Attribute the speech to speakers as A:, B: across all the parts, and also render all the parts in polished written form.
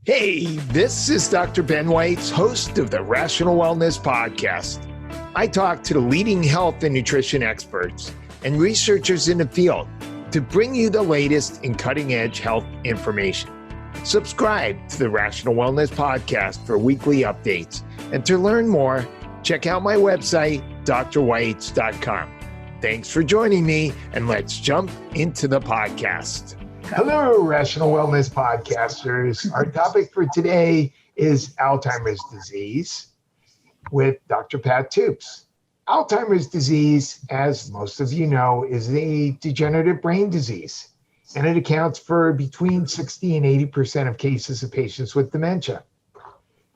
A: Hey, this is Dr. Ben Weitz, host of the Rational Wellness Podcast. I talk to the leading health and nutrition experts and researchers in the field to bring you the latest in cutting-edge health information. Subscribe to the Rational Wellness Podcast for weekly updates. And to learn more, check out my website, drweitz.com. Thanks for joining me, and let's jump into the podcast. Hello, Rational Wellness Podcasters. Our topic for today is Alzheimer's disease with Dr. Pat Toups. Alzheimer's disease, as most of you know, is a degenerative brain disease, and it accounts for between 60 and 80% of cases of patients with dementia.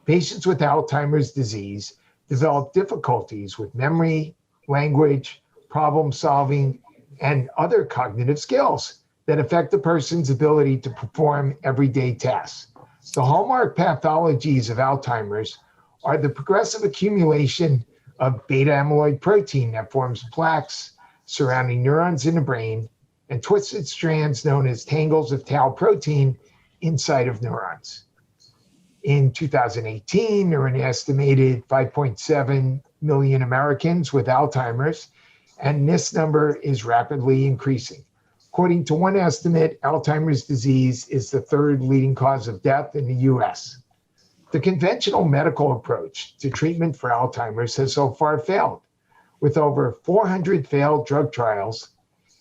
A: Patients with Alzheimer's disease develop difficulties with memory, language, problem solving, and other cognitive skills that affect the person's ability to perform everyday tasks. The hallmark pathologies of Alzheimer's are the progressive accumulation of beta amyloid protein that forms plaques surrounding neurons in the brain and twisted strands known as tangles of tau protein inside of neurons. In 2018, there were an estimated 5.7 million Americans with Alzheimer's, and this number is rapidly increasing. According to one estimate, Alzheimer's disease is the third leading cause of death in the US. The conventional medical approach to treatment for Alzheimer's has so far failed, with over 400 failed drug trials.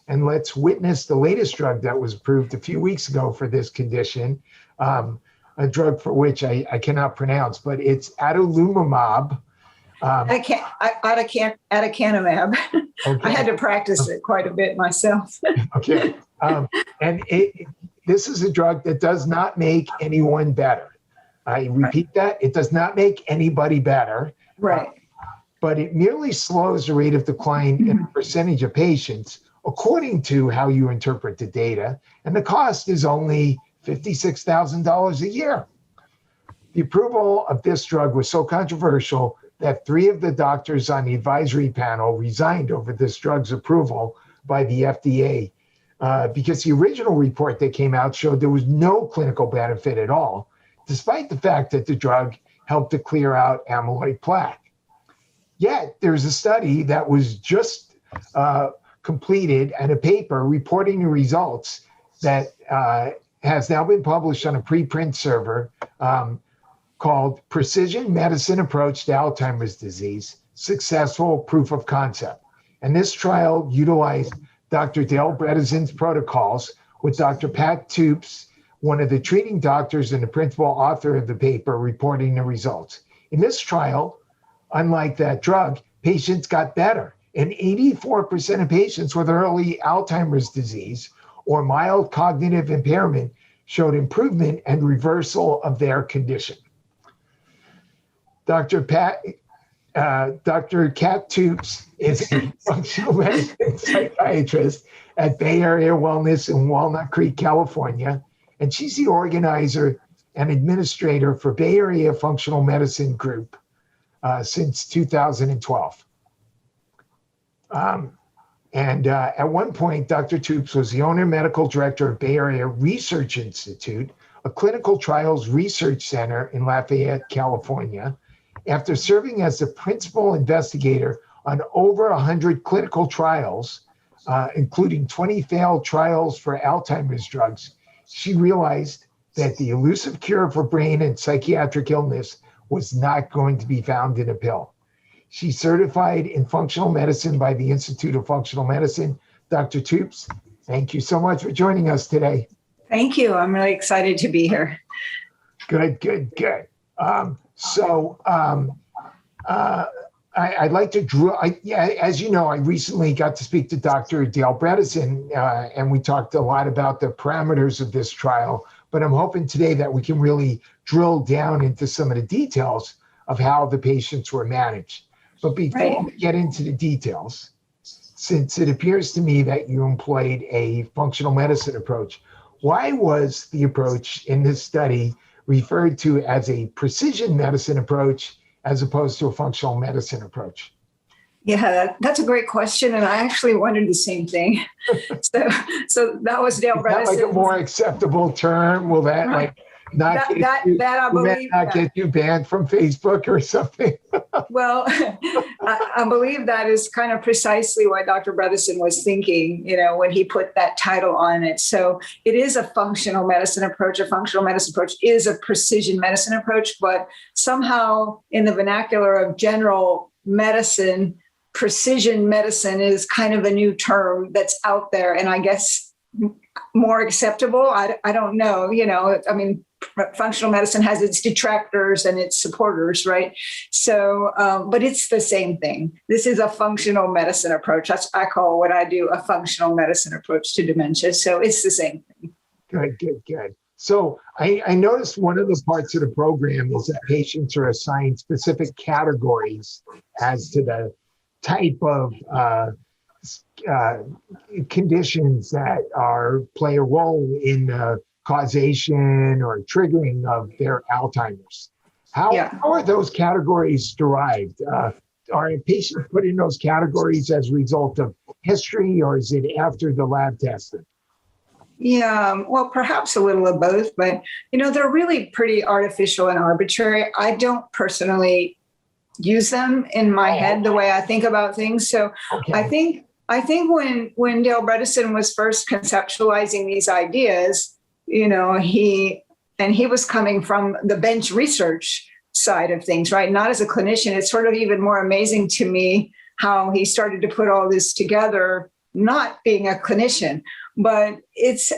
A: And let's witness the latest drug that was approved a few weeks ago for this condition, a drug for which I cannot pronounce, but it's adalimumab.
B: Aducanumab. Okay. I had to practice it quite a bit myself.
A: Okay. And this is a drug that does not make anyone better. I repeat that. It does not make anybody better.
B: Right.
A: But it merely slows the rate of decline in a percentage of patients according to how you interpret the data. And the cost is only $56,000 a year. The approval of this drug was so controversial that 3 of the doctors on the advisory panel resigned over this drug's approval by the FDA because the original report that came out showed there was no clinical benefit at all, despite the fact that the drug helped to clear out amyloid plaque. Yet there's a study that was just completed and a paper reporting the results that has now been published on a preprint server called Precision Medicine Approach to Alzheimer's Disease, Successful Proof of Concept. And this trial utilized Dr. Dale Bredesen's protocols with Dr. Pat Toups, one of the treating doctors and the principal author of the paper, reporting the results. In this trial, unlike that drug, patients got better. And 84% of patients with early Alzheimer's disease or mild cognitive impairment showed improvement and reversal of their condition. Dr. Kat Toups is a functional medicine psychiatrist at Bay Area Wellness in Walnut Creek, California, and she's the organizer and administrator for Bay Area Functional Medicine Group since 2012. At one point, Dr. Toups was the owner and medical director of Bay Area Research Institute, a clinical trials research center in Lafayette, California. After serving as the principal investigator on over 100 clinical trials, including 20 failed trials for Alzheimer's drugs, she realized that the elusive cure for brain and psychiatric illness was not going to be found in a pill. She's certified in functional medicine by the Institute of Functional Medicine. Dr. Toups, thank you so much for joining us today.
B: Thank you. I'm really excited to be here.
A: Good. I'd like to drill. As you know, I recently got to speak to Dr. Dale Bredesen, and we talked a lot about the parameters of this trial. But I'm hoping today that we can really drill down into some of the details of how the patients were managed. But before we get into the details, since it appears to me that you employed a functional medicine approach, why was the approach in this study referred to as a precision medicine approach as opposed to a functional medicine approach?
B: Yeah, that's a great question. And I actually wondered the same thing. So that was Dale Bredesen.
A: Is that like a more acceptable term? Will that not
B: that I believe
A: not get you banned from Facebook or something.
B: Well, I believe that is kind of precisely what Dr. Bredesen was thinking, when he put that title on it. So it is a functional medicine approach. A functional medicine approach is a precision medicine approach, but somehow in the vernacular of general medicine, precision medicine is kind of a new term that's out there, and I guess more acceptable. I don't know. Functional medicine has its detractors and its supporters, right? So, but it's the same thing. This is a functional medicine approach. I call what I do a functional medicine approach to dementia. So it's the same thing.
A: Good. So I noticed one of the parts of the program is that patients are assigned specific categories as to the type of conditions that play a role in causation or triggering of their Alzheimer's. How are those categories derived? Are patients put in those categories as a result of history, or is it after the lab testing?
B: Yeah, well, perhaps a little of both, but they're really pretty artificial and arbitrary. I don't personally use them in my head the way I think about things. So I think when Dale Bredesen was first conceptualizing these ideas, he was coming from the bench research side of things, right? Not as a clinician. It's sort of even more amazing to me how he started to put all this together, not being a clinician, but it's,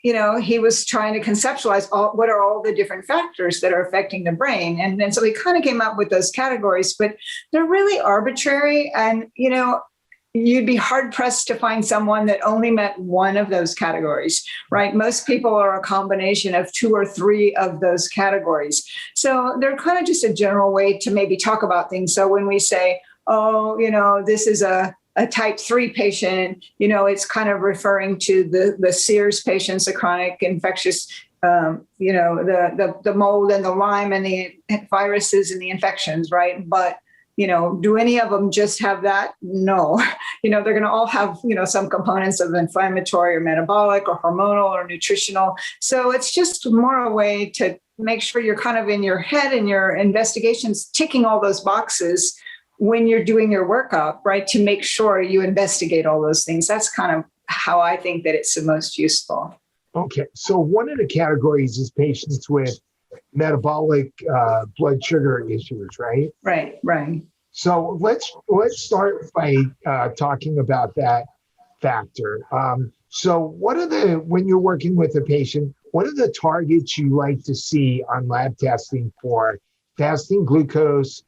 B: he was trying to conceptualize what are all the different factors that are affecting the brain. And then so he kind of came up with those categories, but they're really arbitrary. And, you'd be hard pressed to find someone that only met one of those categories, right? Most people are a combination of two or three of those categories. So they're kind of just a general way to maybe talk about things. So when we say, this is a type 3 patient, it's kind of referring to the Sears patients, the chronic infectious, the mold and the Lyme and the viruses and the infections, right? But do any of them just have that? No. They're going to all have, some components of inflammatory or metabolic or hormonal or nutritional. So it's just more a way to make sure you're kind of in your head and your investigations ticking all those boxes when you're doing your workup, right? To make sure you investigate all those things. That's kind of how I think that it's the most useful.
A: Okay. So one of the categories is patients with metabolic blood sugar issues, right?
B: Right.
A: So let's start by talking about that factor. So when you're working with a patient, what are the targets you like to see on lab testing for fasting glucose,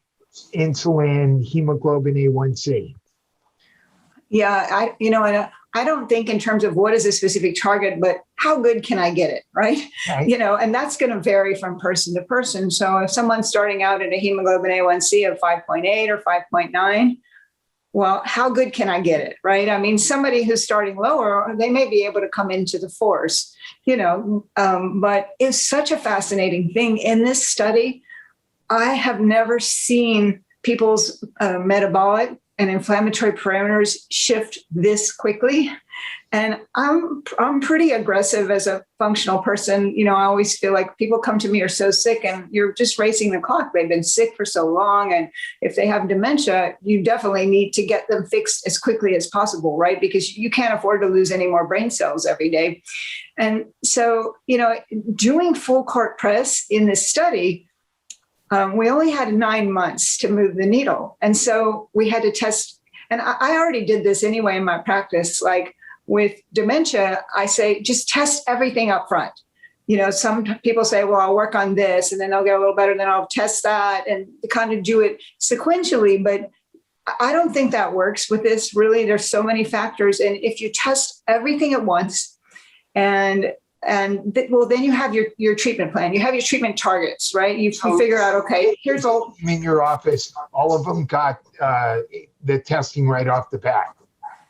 A: insulin, hemoglobin A1C?
B: Yeah, I don't think in terms of what is a specific target, but how good can I get it, right? And that's going to vary from person to person. So if someone's starting out at a hemoglobin A1C of 5.8 or 5.9, well, how good can I get it, right? I mean, somebody who's starting lower, they may be able to come into the fours, but it's such a fascinating thing. In this study, I have never seen people's metabolic and inflammatory parameters shift this quickly. And I'm pretty aggressive as a functional person. I always feel like people come to me are so sick and you're just racing the clock. They've been sick for so long. And if they have dementia, you definitely need to get them fixed as quickly as possible, right? Because you can't afford to lose any more brain cells every day. And so, doing full court press in this study, we only had 9 months to move the needle. And so we had to test, and I already did this anyway in my practice. Like with dementia, I say, just test everything up front. Some people say, well, I'll work on this and then they'll get a little better, then I'll test that and kind of do it sequentially. But I don't think that works with this. Really, there's so many factors. And if you test everything at once then you have your treatment plan. You have your treatment targets, right? You figure out, okay, here's all.
A: In your office, all of them got the testing right off the bat.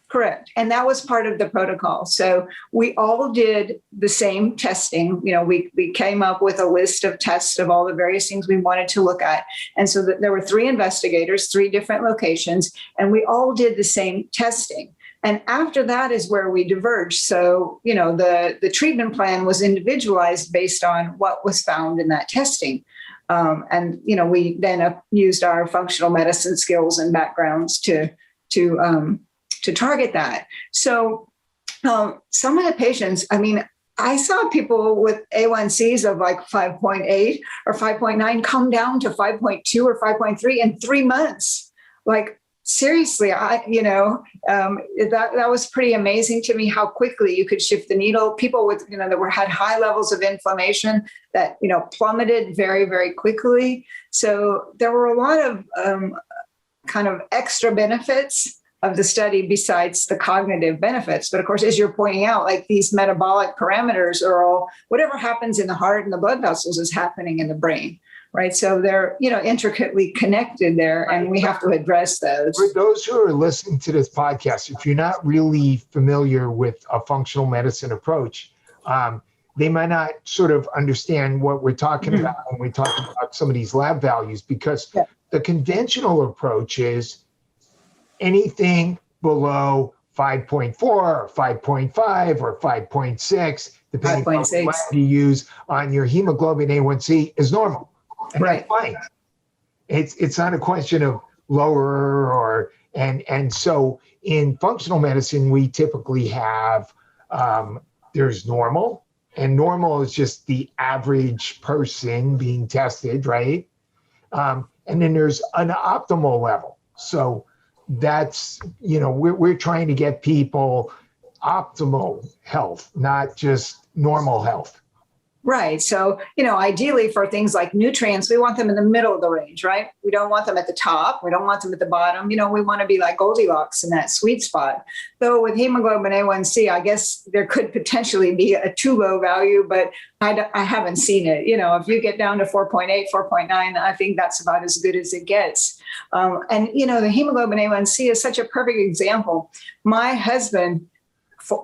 B: Correct. And that was part of the protocol. So we all did the same testing. We came up with a list of tests of all the various things we wanted to look at. And so there were 3 investigators, 3 different locations, and we all did the same testing. And after that is where we diverged. So, the treatment plan was individualized based on what was found in that testing. And we then used our functional medicine skills and backgrounds to target that. So some of the patients, I saw people with A1Cs of like 5.8 or 5.9 come down to 5.2 or 5.3 in 3 months. Like, seriously, that was pretty amazing to me how quickly you could shift the needle. People with, that had high levels of inflammation that, plummeted very, very quickly. So there were a lot of kind of extra benefits of the study besides the cognitive benefits. But of course, as you're pointing out, like these metabolic parameters are all, whatever happens in the heart and the blood vessels is happening in the brain. Right. So they're, intricately connected there, and we have to address those.
A: For those who are listening to this podcast, if you're not really familiar with a functional medicine approach, they might not sort of understand what we're talking about when we talk about some of these lab values, because the conventional approach is anything below 5.4 or 5.5 or 5.6, depending on what lab you use on your hemoglobin A1C, is normal. And that's fine. It's not a question of lower or and so in functional medicine we typically have there's normal, and normal is just the average person being tested, right? And then there's an optimal level. So that's we're trying to get people optimal health, not just normal health.
B: Right. So, ideally for things like nutrients, we want them in the middle of the range, right? We don't want them at the top. We don't want them at the bottom. We want to be like Goldilocks in that sweet spot. Though with hemoglobin A1C, I guess there could potentially be a too low value, but I haven't seen it. If you get down to 4.8, 4.9, I think that's about as good as it gets. And the hemoglobin A1C is such a perfect example. My husband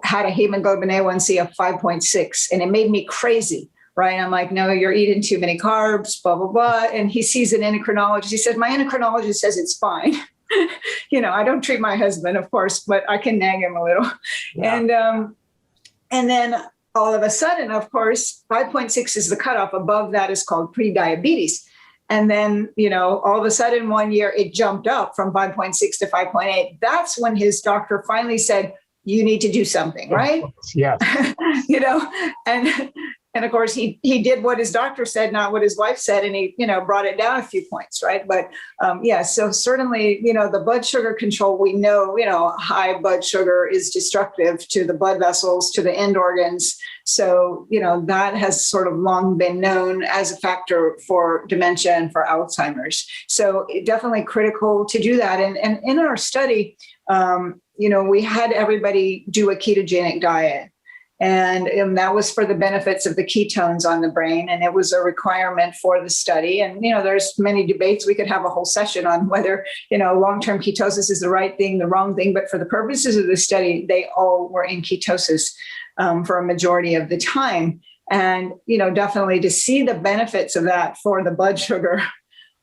B: had a hemoglobin A1C of 5.6, and it made me crazy, right? I'm like, no, you're eating too many carbs, blah, blah, blah. And he sees an endocrinologist. He said, my endocrinologist says it's fine. I don't treat my husband, of course, but I can nag him a little. Yeah. And then all of a sudden, of course, 5.6 is the cutoff. Above that is called pre-diabetes. And then, all of a sudden 1 year it jumped up from 5.6 to 5.8. That's when his doctor finally said, you need to do something, right?
A: Yeah.
B: And of course he did what his doctor said, not what his wife said. And he, brought it down a few points. Right. But so certainly, the blood sugar control, we know, high blood sugar is destructive to the blood vessels, to the end organs. So, that has sort of long been known as a factor for dementia and for Alzheimer's. So definitely critical to do that. And in our study, we had everybody do a ketogenic diet, and that was for the benefits of the ketones on the brain. And it was a requirement for the study. And, there's many debates. We could have a whole session on whether, long-term ketosis is the right thing, the wrong thing. But for the purposes of the study, they all were in ketosis for a majority of the time. And, definitely to see the benefits of that for the blood sugar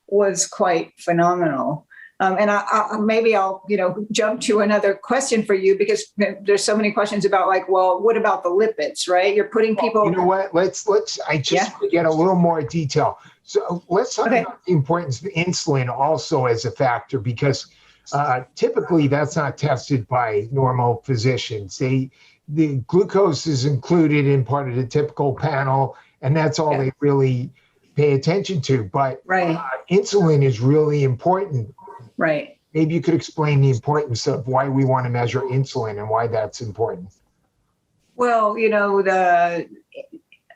B: was quite phenomenal. And I'll jump to another question for you, because there's so many questions about what about the lipids, right? You're putting people.
A: You know what? Let's get a little more detail. So let's talk about the importance of insulin also as a factor, because typically that's not tested by normal physicians. The glucose is included in part of the typical panel, and that's all they really pay attention to. But insulin is really important.
B: Right.
A: Maybe you could explain the importance of why we want to measure insulin and why that's important.
B: Well, the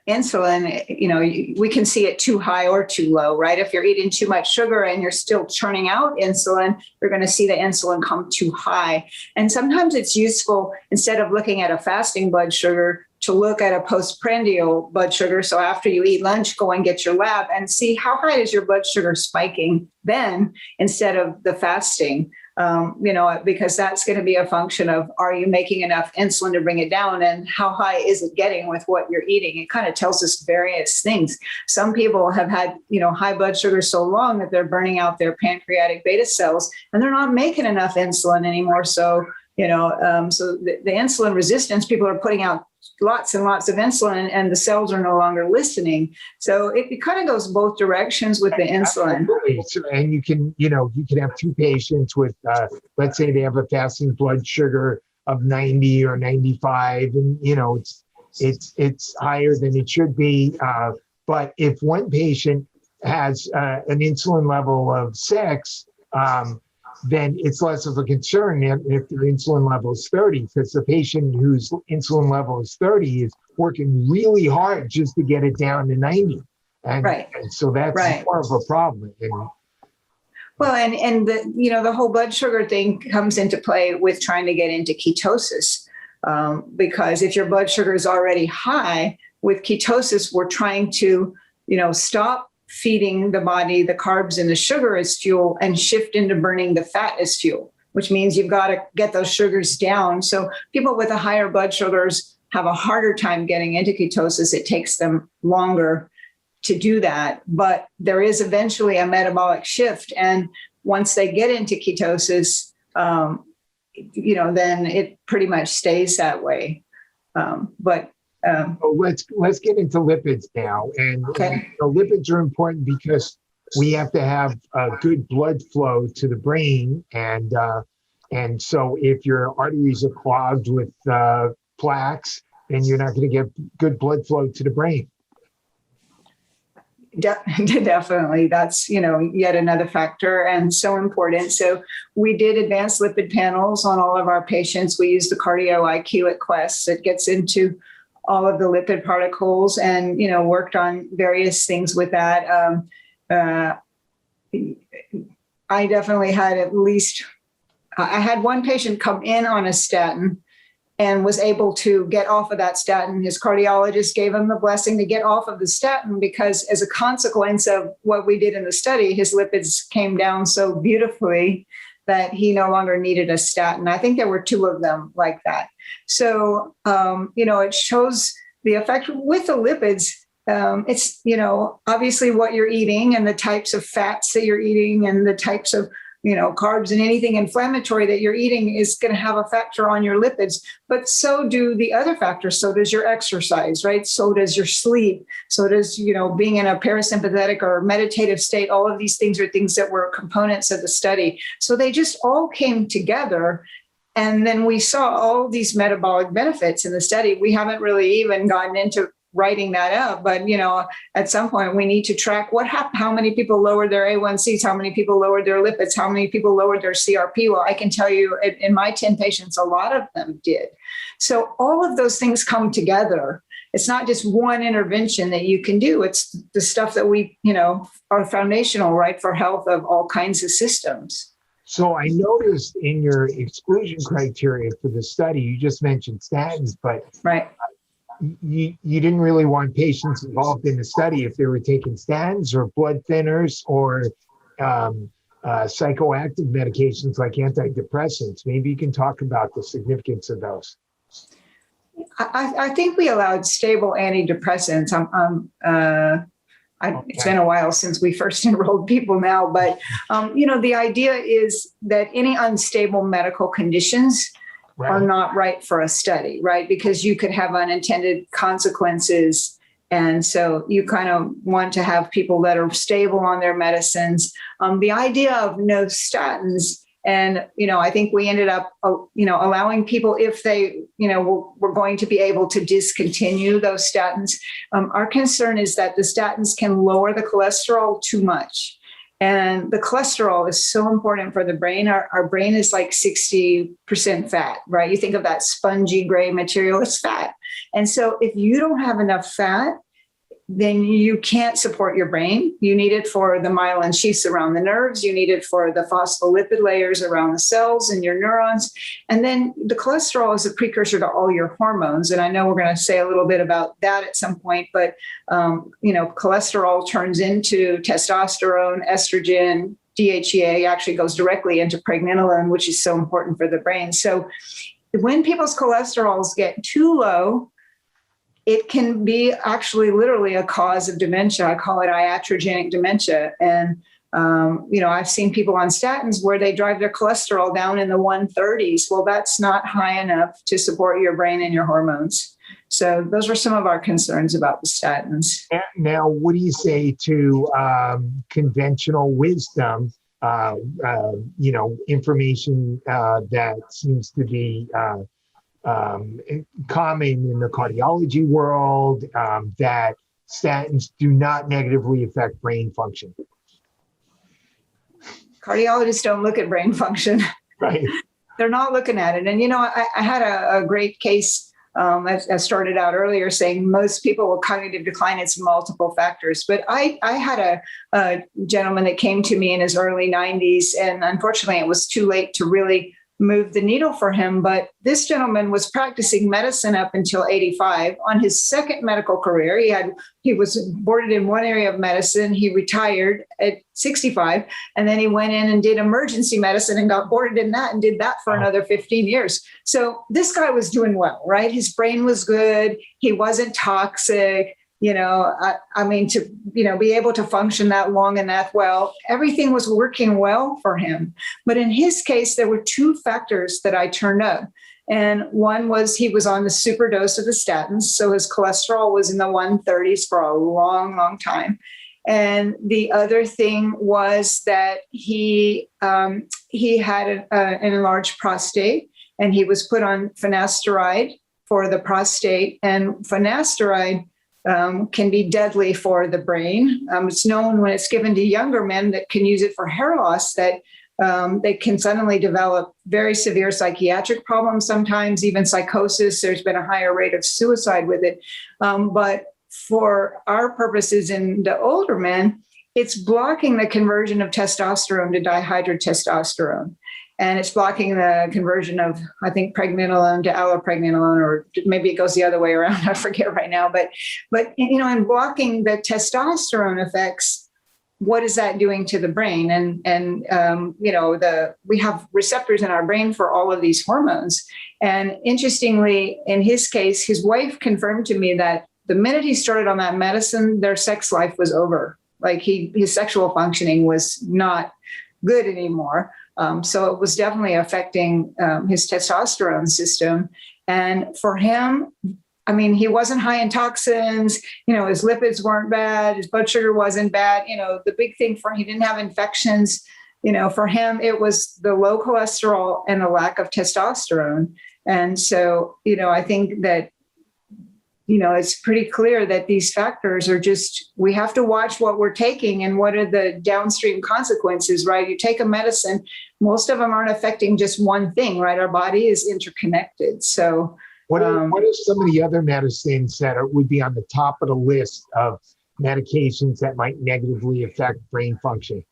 B: insulin, we can see it too high or too low, right? If you're eating too much sugar and you're still churning out insulin, you're going to see the insulin come too high. And sometimes it's useful, instead of looking at a fasting blood sugar, to look at a postprandial blood sugar. So after you eat lunch, go and get your lab and see how high is your blood sugar spiking then, instead of the fasting, because that's going to be a function of, are you making enough insulin to bring it down, and how high is it getting with what you're eating? It kind of tells us various things. Some people have had, high blood sugar so long that they're burning out their pancreatic beta cells and they're not making enough insulin anymore. So So the insulin resistance, people are putting out lots and lots of insulin and the cells are no longer listening. So it kind of goes both directions with the insulin.
A: So, and you can have two patients with, let's say they have a fasting blood sugar of 90 or 95, and, it's higher than it should be. But if one patient has an insulin level of 6, then it's less of a concern if their insulin level is 30, because the patient whose insulin level is 30 is working really hard just to get it down to 90. And so that's more of a problem.
B: Well, and the whole blood sugar thing comes into play with trying to get into ketosis, because if your blood sugar is already high, with ketosis, we're trying to, stop feeding the body the carbs and the sugar as fuel and shift into burning the fat as fuel, which means you've got to get those sugars down. So people with a higher blood sugars have a harder time getting into ketosis. It takes them longer to do that, but there is eventually a metabolic shift. And once they get into ketosis, then it pretty much stays that way.
A: Let's get into lipids now. And lipids are important because we have to have a good blood flow to the brain. And so if your arteries are clogged with plaques, then you're not going to get good blood flow to the brain.
B: Definitely. That's, yet another factor and so important. So we did advanced lipid panels on all of our patients. We used the Cardio IQ at Quest. It gets into all of the lipid particles and, worked on various things with that. I definitely had I had one patient come in on a statin and was able to get off of that statin. His cardiologist gave him the blessing to get off of the statin because as a consequence of what we did in the study, his lipids came down so beautifully that he no longer needed a statin. I think there were 2 of them like that. So, it shows the effect with the lipids. It's, obviously what you're eating and the types of fats that you're eating and the types of, carbs and anything inflammatory that you're eating is going to have a factor on your lipids, but so do the other factors. So does your exercise, right? So does your sleep. So does, being in a parasympathetic or meditative state. All of these things are things that were components of the study. So they just all came together. And then we saw all these metabolic benefits in the study. We haven't really even gotten into writing that up, but at some point we need to track how many people lowered their A1Cs, how many people lowered their lipids, how many people lowered their CRP. Well, I can tell you in my 10 patients, a lot of them did. So all of those things come together. It's not just one intervention that you can do. It's the stuff that we, are foundational, right, for health of all kinds of systems.
A: So I noticed in your exclusion criteria for the study, you just mentioned statins, but you didn't really want patients involved in the study if they were taking statins or blood thinners or psychoactive medications like antidepressants. Maybe you can talk about the significance of those.
B: I think we allowed stable antidepressants. It's been a while since we first enrolled people now, but the idea is that any unstable medical conditions are not right for a study, right? Because you could have unintended consequences. And so you kind of want to have people that are stable on their medicines. The idea of no statins, and, I think we ended up, allowing people if they, were going to be able to discontinue those statins. Our concern is that the statins can lower the cholesterol too much. And the cholesterol is so important for the brain. Our brain is like 60% fat, right? You think of that spongy gray material, it's fat. And so if you don't have enough fat, then you can't support your brain. You need it for the myelin sheaths around the nerves. You need it for the phospholipid layers around the cells and your neurons. And then the cholesterol is a precursor to all your hormones. And I know we're going to say a little bit about that at some point, but, cholesterol turns into testosterone, estrogen, DHEA actually goes directly into pregnenolone, which is so important for the brain. So when people's cholesterols get too low, it can be actually literally a cause of dementia. I call it iatrogenic dementia. And I've seen people on statins where they drive their cholesterol down in the 130s. Well, that's not high enough to support your brain and your hormones. So those are some of our concerns about the statins.
A: Now, what do you say to conventional wisdom, information that seems to be common in the cardiology world, that statins do not negatively affect brain function?
B: Cardiologists don't look at brain function.
A: Right.
B: They're not looking at it. And, I had a great case. I started out earlier saying most people with cognitive decline, it's multiple factors. But I had a gentleman that came to me in his early 90s, and unfortunately it was too late to really move the needle for him. But this gentleman was practicing medicine up until 85. On his second medical career, he was boarded in one area of medicine. He retired at 65, and then he went in and did emergency medicine and got boarded in that and did that for another 15 years. So this guy was doing well, right? His brain was good. He wasn't toxic. To be able to function that long and that well, everything was working well for him. But in his case, there were two factors that I turned up. And one was he was on the super dose of the statins. So his cholesterol was in the 130s for a long, long time. And the other thing was that he had an enlarged prostate, and he was put on finasteride for the prostate. And finasteride can be deadly for the brain. It's known when it's given to younger men that can use it for hair loss that they can suddenly develop very severe psychiatric problems, sometimes even psychosis. There's been a higher rate of suicide with it. But for our purposes in the older men, it's blocking the conversion of testosterone to dihydrotestosterone. And it's blocking the conversion of, I think, pregnenolone to allopregnenolone, or maybe it goes the other way around. I forget right now. But in blocking the testosterone effects, what is that doing to the brain? We have receptors in our brain for all of these hormones. And interestingly, in his case, his wife confirmed to me that the minute he started on that medicine, their sex life was over. Like his sexual functioning was not good anymore. So it was definitely affecting his testosterone system. And for him, he wasn't high in toxins, his lipids weren't bad, his blood sugar wasn't bad. The big thing he didn't have infections. For him, it was the low cholesterol and the lack of testosterone. And so, I think that, it's pretty clear that these factors are we have to watch what we're taking and what are the downstream consequences, right? You take a medicine, most of them aren't affecting just one thing, right? Our body is interconnected. So
A: what are some of the other medicines that would be on the top of the list of medications that might negatively affect brain function?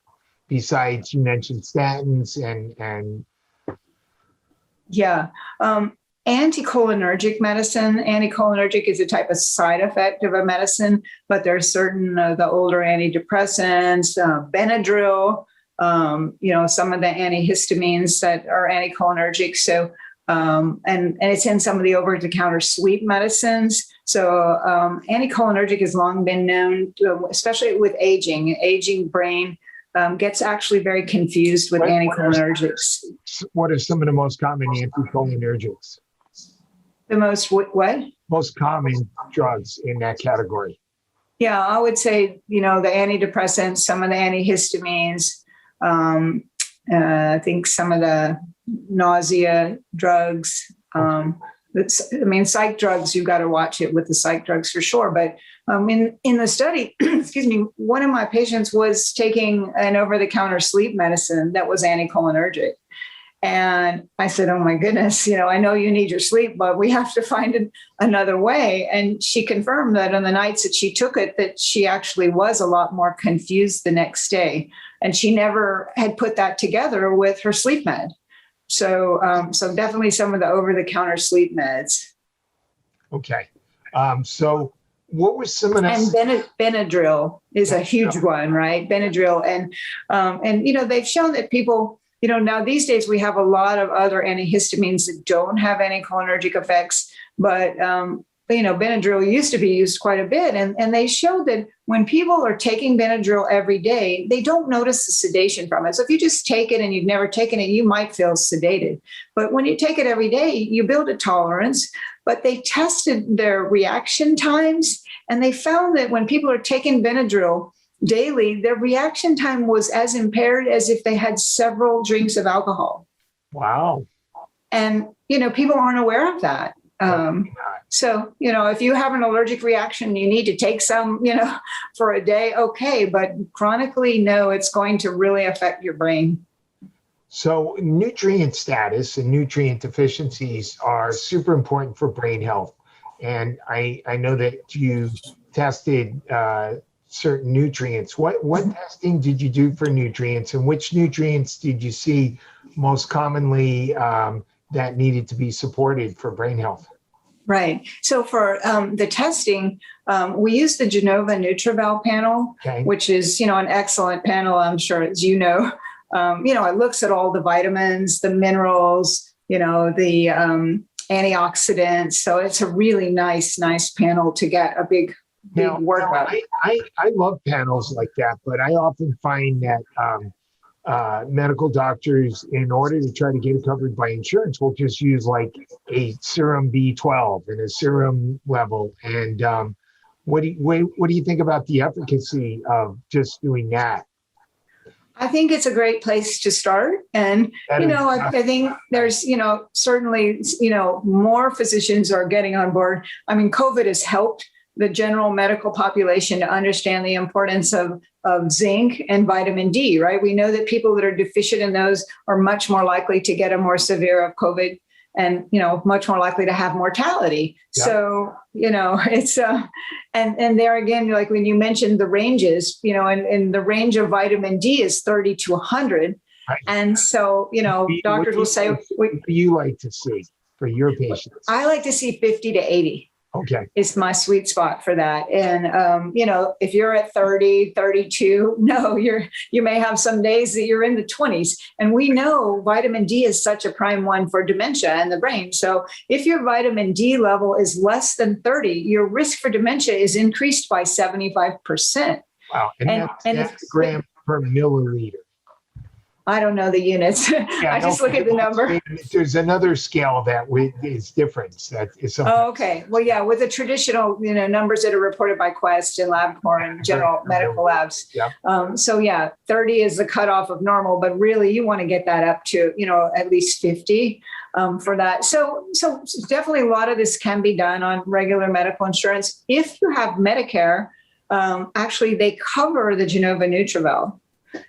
A: Besides, you mentioned statins and
B: yeah. Anticholinergic medicine. Anticholinergic is a type of side effect of a medicine, but there are certain the older antidepressants, Benadryl, some of the antihistamines that are anticholinergic. So, and it's in some of the over-the-counter sleep medicines. So, anticholinergic has long been known, especially with aging brain. Gets actually very confused with anticholinergics.
A: What are some of the most common anticholinergics?
B: The most what?
A: Most common drugs in that category.
B: Yeah, I would say, the antidepressants, some of the antihistamines, I think some of the nausea drugs. Psych drugs, you've got to watch it with the psych drugs for sure. But in the study, one of my patients was taking an over-the-counter sleep medicine that was anticholinergic. And I said, oh my goodness, I know you need your sleep, but we have to find another way. And she confirmed that on the nights that she took it, that she actually was a lot more confused the next day. And she never had put that together with her sleep med. So definitely some of the over-the-counter sleep meds.
A: Okay. So what was some of that?
B: And Benadryl is a huge one, right? Benadryl. And they've shown that people, now these days we have a lot of other antihistamines that don't have anticholinergic effects, but Benadryl used to be used quite a bit. And they showed that when people are taking Benadryl every day, they don't notice the sedation from it. So if you just take it and you've never taken it, you might feel sedated. But when you take it every day, you build a tolerance. But they tested their reaction times, and they found that when people are taking Benadryl daily, their reaction time was as impaired as if they had several drinks of alcohol.
A: Wow.
B: And, people aren't aware of that. So, if you have an allergic reaction, you need to take some, for a day. Okay. But chronically, no, it's going to really affect your brain.
A: So nutrient status and nutrient deficiencies are super important for brain health. And I know that you tested certain nutrients. What testing did you do for nutrients, and which nutrients did you see most commonly that needed to be supported for brain health?
B: Right. So for the testing, we used the Genova NutriVal panel, which is, an excellent panel, I'm sure, as you know. It looks at all the vitamins, the minerals, the antioxidants. So it's a really nice panel to get a big workout.
A: I love panels like that, but I often find that medical doctors, in order to try to get it covered by insurance, will just use like a serum B12 and a serum level. And what do you think about the efficacy of just doing that?
B: I think it's a great place to start. And, I think there's, certainly, more physicians are getting on board. I mean, COVID has helped the general medical population to understand the importance of zinc and vitamin D, right? We know that people that are deficient in those are much more likely to get a more severe of COVID and, much more likely to have mortality. Yeah. So, it's, and there again, like when you mentioned the ranges, and the range of vitamin D is 30 to 100. Right. And so, doctors will say,
A: what do you like to see for your patients?
B: I like to see 50 to 80.
A: Okay.
B: It's my sweet spot for that. And, if you're at 30, 32, no, you may have some days that you're in the 20s. And we know vitamin D is such a prime one for dementia and the brain. So if your vitamin D level is less than 30, your risk for dementia is increased by 75%.
A: Wow. And that's gram per milliliter.
B: I don't know the units. Yeah, I just look at the number.
A: There's another scale that is different. That is
B: okay. Well, yeah, with the traditional, numbers that are reported by Quest and LabCorp and general medical labs. Yeah. 30 is the cutoff of normal, but really you want to get that up to, at least 50 for that. So definitely a lot of this can be done on regular medical insurance. If you have Medicare, actually they cover the Genova NutriVal.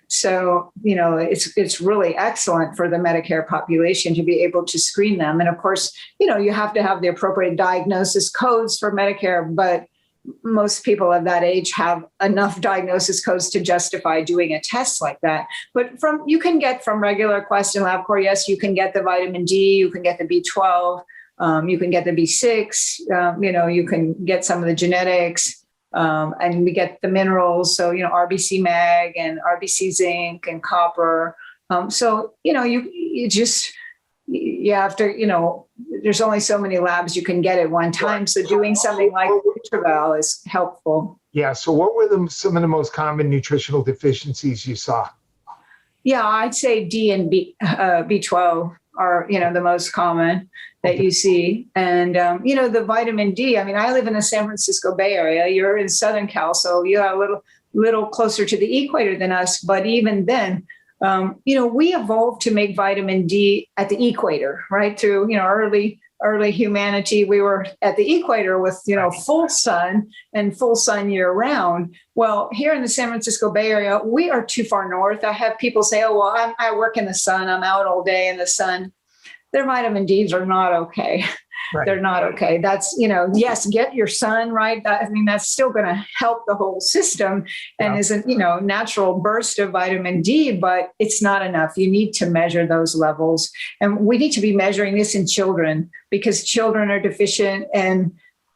B: So, it's really excellent for the Medicare population to be able to screen them. And of course, you have to have the appropriate diagnosis codes for Medicare, but most people of that age have enough diagnosis codes to justify doing a test like that. But you can get from regular Quest and LabCorp, yes, you can get the vitamin D, you can get the B12, you can get the B6, you can get some of the genetics. And we get the minerals, so, RBC mag and RBC zinc and copper. So, you have to, there's only so many labs you can get at one time. So doing something like NutriVal is helpful.
A: Yeah. So what were some of the most common nutritional deficiencies you saw?
B: Yeah, I'd say D and B12 are, the most common that you see. And, the vitamin D, I live in the San Francisco Bay Area. You're in Southern Cal, so you're a little closer to the equator than us. But even then, we evolved to make vitamin D at the equator, right? Through, early humanity, we were at the equator with, full sun and full sun year round. Well, here in the San Francisco Bay Area, we are too far north. I have people say, oh, well, I work in the sun. I'm out all day in the sun. Their vitamin Ds are not okay. Right. They're not okay. That's, yes, get your sun, right? That's still going to help the whole system and is a, natural burst of vitamin D, but it's not enough. You need to measure those levels. And we need to be measuring this in children because children are deficient and,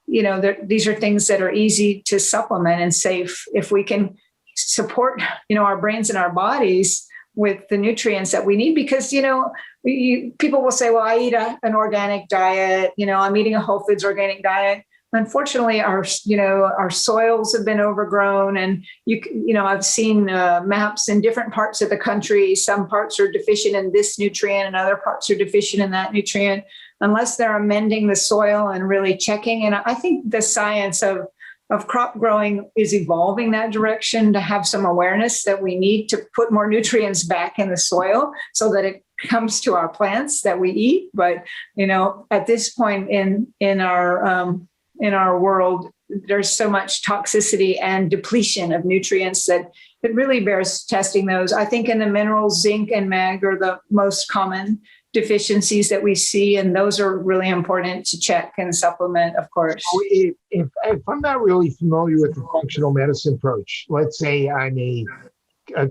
B: these are things that are easy to supplement and safe. If we can support, our brains and our bodies with the nutrients that we need, because, people will say, well, I eat an organic diet, I'm eating a whole foods organic diet. unfortunately, our soils have been overgrown, and I've seen maps in different parts of the country. Some parts are deficient in this nutrient, and other parts are deficient in that nutrient. Unless they're amending the soil and really checking, and I think the science of crop growing is evolving that direction to have some awareness that we need to put more nutrients back in the soil so that it comes to our plants that we eat. But at this point in our world, there's so much toxicity and depletion of nutrients that it really bears testing those. I think in the minerals, zinc and mag are the most common deficiencies that we see, and those are really important to check and supplement, of course.
A: If I'm not really familiar with the functional medicine approach, let's say I'm a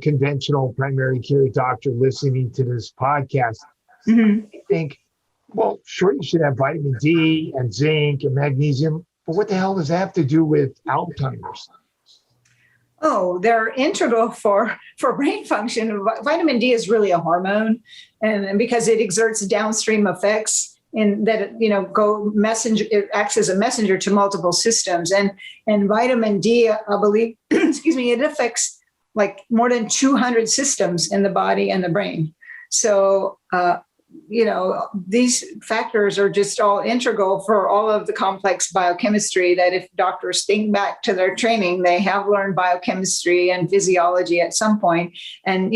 A: conventional primary care doctor listening to this podcast, I think, well, sure, you should have vitamin D and zinc and magnesium, but what the hell does that have to do with Alzheimer's?
B: Oh, they're integral for brain function. Vitamin D is really a hormone, and because it exerts downstream effects in that, it acts as a messenger to multiple systems. And vitamin D, I believe, it affects like more than 200 systems in the body and the brain. So, these factors are just all integral for all of the complex biochemistry that if doctors think back to their training, they have learned biochemistry and physiology at some point. And,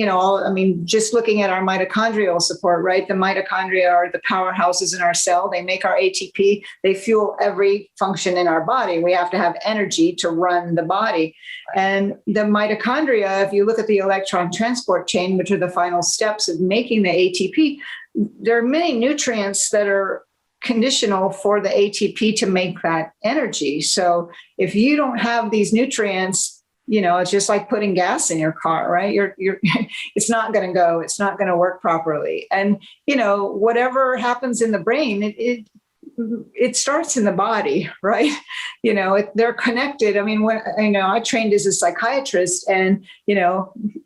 B: just looking at our mitochondrial support, right? The mitochondria are the powerhouses in our cell. They make our ATP. They fuel every function in our body. We have to have energy to run the body. And the mitochondria, if you look at the electron transport chain, which are the final steps of making the ATP, there are many nutrients that are conditional for the ATP to make that energy. So if you don't have these nutrients, it's just like putting gas in your car, right? It's not going to go. It's not going to work properly. And, whatever happens in the brain, it starts in the body, right? They're connected. I mean, when I trained as a psychiatrist, and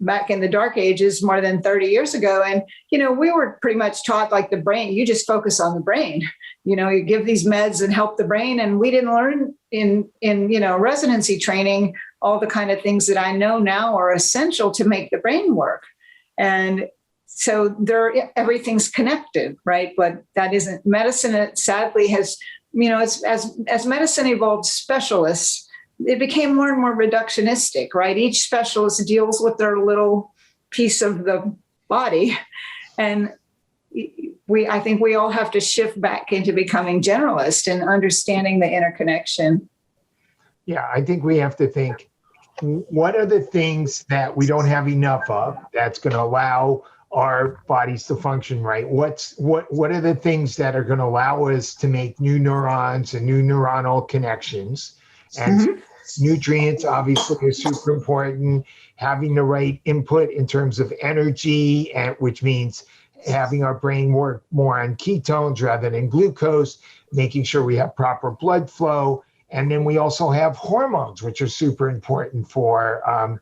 B: back in the dark ages, more than 30 years ago, and we were pretty much taught like the brain. You just focus on the brain. You give these meds and help the brain, and we didn't learn in residency training all the kind of things that I know now are essential to make the brain work. And so everything's connected, right? But that isn't medicine. It sadly has, as medicine evolved specialists, it became more and more reductionistic, right? Each specialist deals with their little piece of the body. And I think we all have to shift back into becoming generalists and understanding the interconnection.
A: Yeah, I think we have to think, what are the things that we don't have enough of that's going to allow our bodies to function right? What are the things that are going to allow us to make new neurons and new neuronal connections? And nutrients obviously are super important. Having the right input in terms of energy, which means having our brain work more on ketones rather than glucose, making sure we have proper blood flow. And then we also have hormones, which are super important for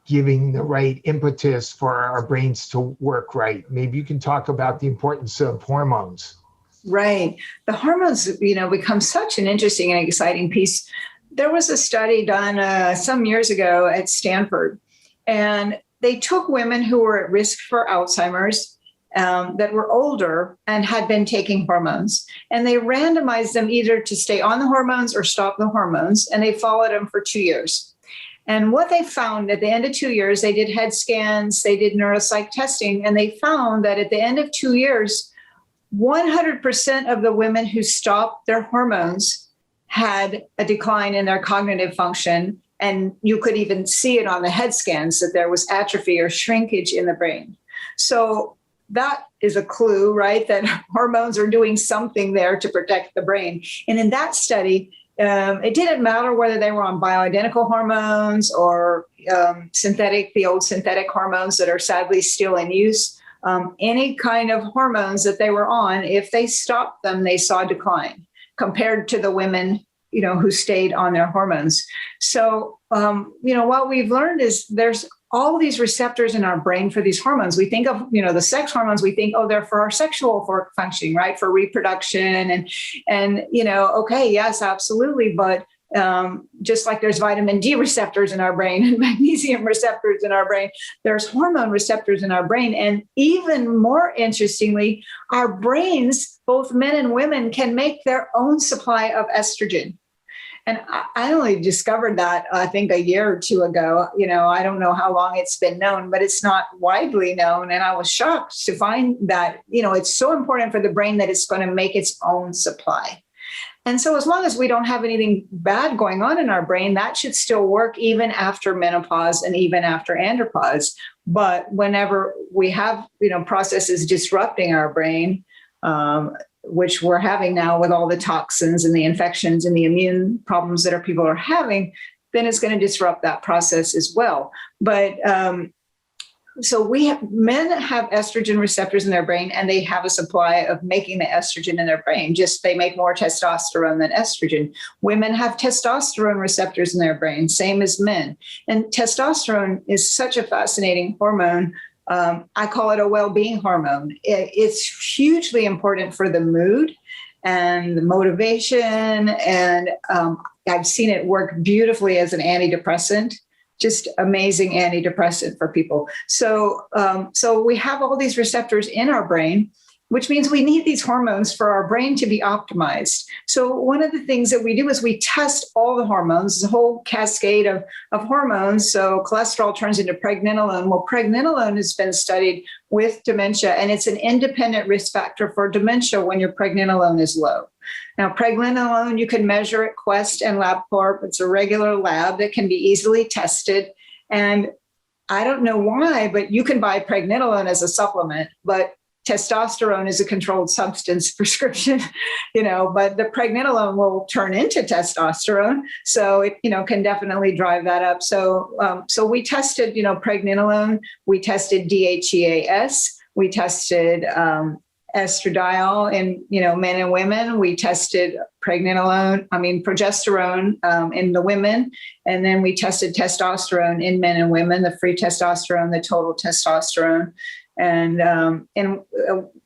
A: giving the right impetus for our brains to work right. Maybe you can talk about the importance of hormones.
B: Right. The hormones, become such an interesting and exciting piece. There was a study done some years ago at Stanford, and they took women who were at risk for Alzheimer's that were older and had been taking hormones. And they randomized them either to stay on the hormones or stop the hormones. And they followed them for 2 years. And what they found at the end of 2 years, they did head scans, they did neuropsych testing, and they found that at the end of 2 years, 100% of the women who stopped their hormones had a decline in their cognitive function. And you could even see it on the head scans that there was atrophy or shrinkage in the brain. So that is a clue, right, that hormones are doing something there to protect the brain. And in that study, it didn't matter whether they were on bioidentical hormones or the old synthetic hormones that are sadly still in use. Any kind of hormones that they were on, if they stopped them, they saw decline compared to the women, who stayed on their hormones. So, what we've learned is there's all these receptors in our brain for these hormones. We think of, the sex hormones, we think, oh, they're for our sexual functioning, right? For reproduction and, okay, yes, absolutely. But just like there's vitamin D receptors in our brain and magnesium receptors in our brain, there's hormone receptors in our brain. And even more interestingly, our brains, both men and women, can make their own supply of estrogen. And I only discovered that, I think, a year or two ago. I don't know how long it's been known, but it's not widely known. And I was shocked to find that, it's so important for the brain that it's going to make its own supply. And so as long as we don't have anything bad going on in our brain, that should still work even after menopause and even after andropause. But whenever we have, processes disrupting our brain, which we're having now with all the toxins and the infections and the immune problems that people are having, then it's going to disrupt that process as well. But so men have estrogen receptors in their brain, and they have a supply of making the estrogen in their brain. Just they make more testosterone than estrogen. Women have testosterone receptors in their brain, same as men. And testosterone is such a fascinating hormone. I call it a well-being hormone. It's hugely important for the mood and the motivation. And I've seen it work beautifully as an antidepressant, just amazing antidepressant for people. So we have all these receptors in our brain, which means we need these hormones for our brain to be optimized. So one of the things that we do is we test all the hormones, the whole cascade of hormones. So cholesterol turns into pregnenolone. Well, pregnenolone has been studied with dementia, and it's an independent risk factor for dementia when your pregnenolone is low. Now, pregnenolone, you can measure at Quest and LabCorp. It's a regular lab that can be easily tested. And I don't know why, but you can buy pregnenolone as a supplement, but testosterone is a controlled substance prescription, but the pregnenolone will turn into testosterone. So it, can definitely drive that up. So we tested, pregnenolone, we tested DHEAS, we tested estradiol in, men and women. We tested progesterone in the women. And then we tested testosterone in men and women, the free testosterone, the total testosterone. And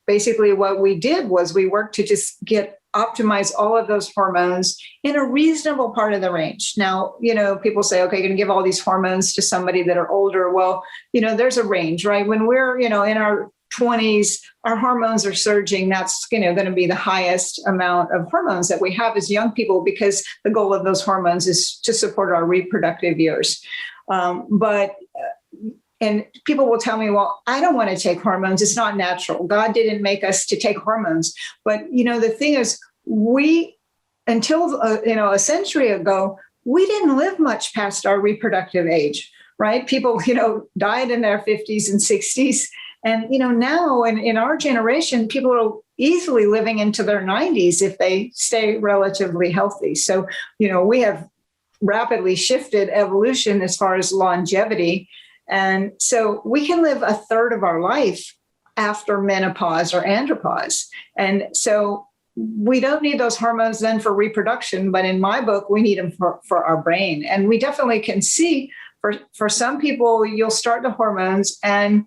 B: basically what we did was we worked to just optimize all of those hormones in a reasonable part of the range. Now, people say, okay, you're going to give all these hormones to somebody that are older. Well, there's a range, right? When we're, in our 20s, our hormones are surging. That's, going to be the highest amount of hormones that we have as young people, because the goal of those hormones is to support our reproductive years. And people will tell me, well, I don't want to take hormones. It's not natural. God didn't make us to take hormones. But, the thing is, until a century ago, we didn't live much past our reproductive age, right? People, died in their 50s and 60s. And, now in our generation, people are easily living into their 90s if they stay relatively healthy. So, we have rapidly shifted evolution as far as longevity. And so we can live a third of our life after menopause or andropause. And so we don't need those hormones then for reproduction, but in my book, we need them for our brain. And we definitely can see for some people, you'll start the hormones and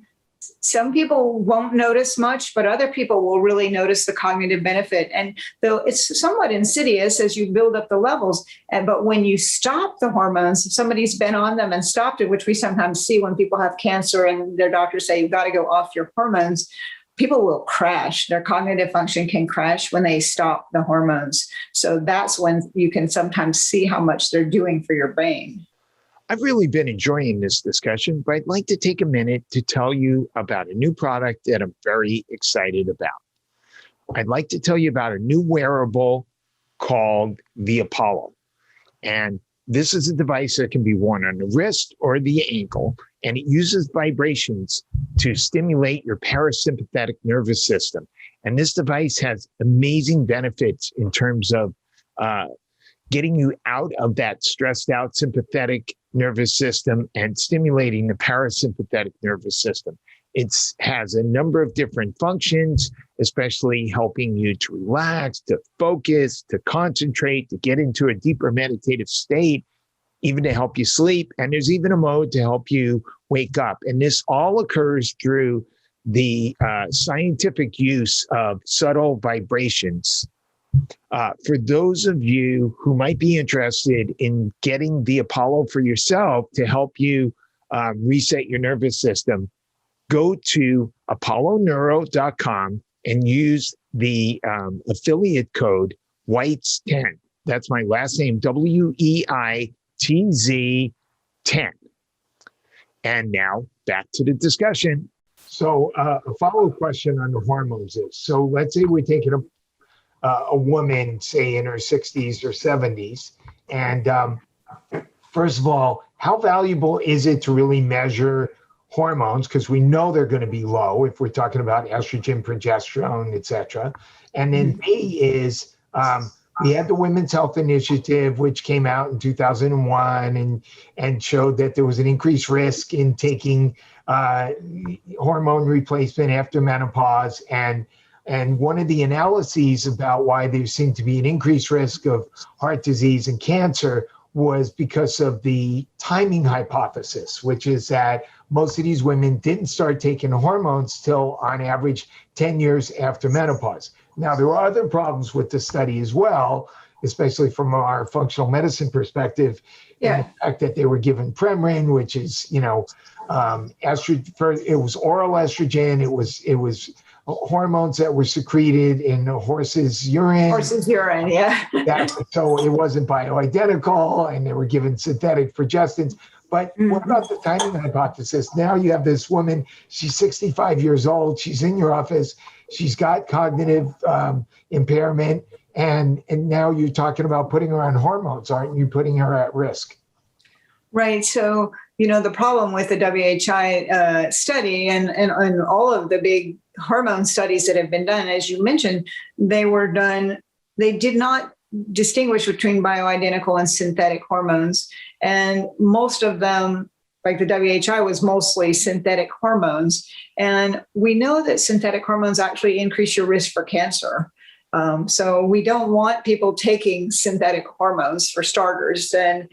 B: some people won't notice much, but other people will really notice the cognitive benefit. And though it's somewhat insidious as you build up the levels, but when you stop the hormones, if somebody's been on them and stopped it, which we sometimes see when people have cancer and their doctors say, you've got to go off your hormones, people will crash. Their cognitive function can crash when they stop the hormones. So that's when you can sometimes see how much they're doing for your brain.
A: I've really been enjoying this discussion, but I'd like to take a minute to tell you about a new product that I'm very excited about. I'd like to tell you about a new wearable called the Apollo. And this is a device that can be worn on the wrist or the ankle, and it uses vibrations to stimulate your parasympathetic nervous system. And this device has amazing benefits in terms of getting you out of that stressed out sympathetic nervous system and stimulating the parasympathetic nervous system. It has a number of different functions, especially helping you to relax, to focus, to concentrate, to get into a deeper meditative state. even to help you sleep. And there's even a mode to help you wake up. And this all occurs through the scientific use of subtle vibrations. For those of you who might be interested in getting the Apollo for yourself to help you reset your nervous system, go to apolloneuro.com and use the affiliate code Weitz10. That's my last name, WEITZ 10. And now back to the discussion. So a follow-up question on the hormones is, so let's say we're taking a woman, say in her 60s or 70s, and first of all, how valuable is it to really measure hormones? Because we know they're going to be low if we're talking about estrogen, progesterone, et cetera. And then B is, we had the Women's Health Initiative, which came out in 2001 and showed that there was an increased risk in taking hormone replacement after menopause. And one of the analyses about why there seemed to be an increased risk of heart disease and cancer was because of the timing hypothesis, which is that most of these women didn't start taking hormones till on average 10 years after menopause. Now, there were other problems with the study as well, especially from our functional medicine perspective. Yeah. The fact that they were given Premarin, which is, estrogen. It was oral estrogen. It was hormones that were secreted in the horse's urine.
B: Yeah.
A: So it wasn't bioidentical, and they were given synthetic progestins. But what about the timing hypothesis? Now you have this woman, she's 65 years old, she's in your office, she's got cognitive impairment, and now you're talking about putting her on hormones. Aren't you putting her at risk?
B: Right. So, the problem with the WHI study and all of the big hormone studies that have been done, as you mentioned, they did not distinguish between bioidentical and synthetic hormones. And most of them, like the WHI, was mostly synthetic hormones. And we know that synthetic hormones actually increase your risk for cancer. So we don't want people taking synthetic hormones for starters. And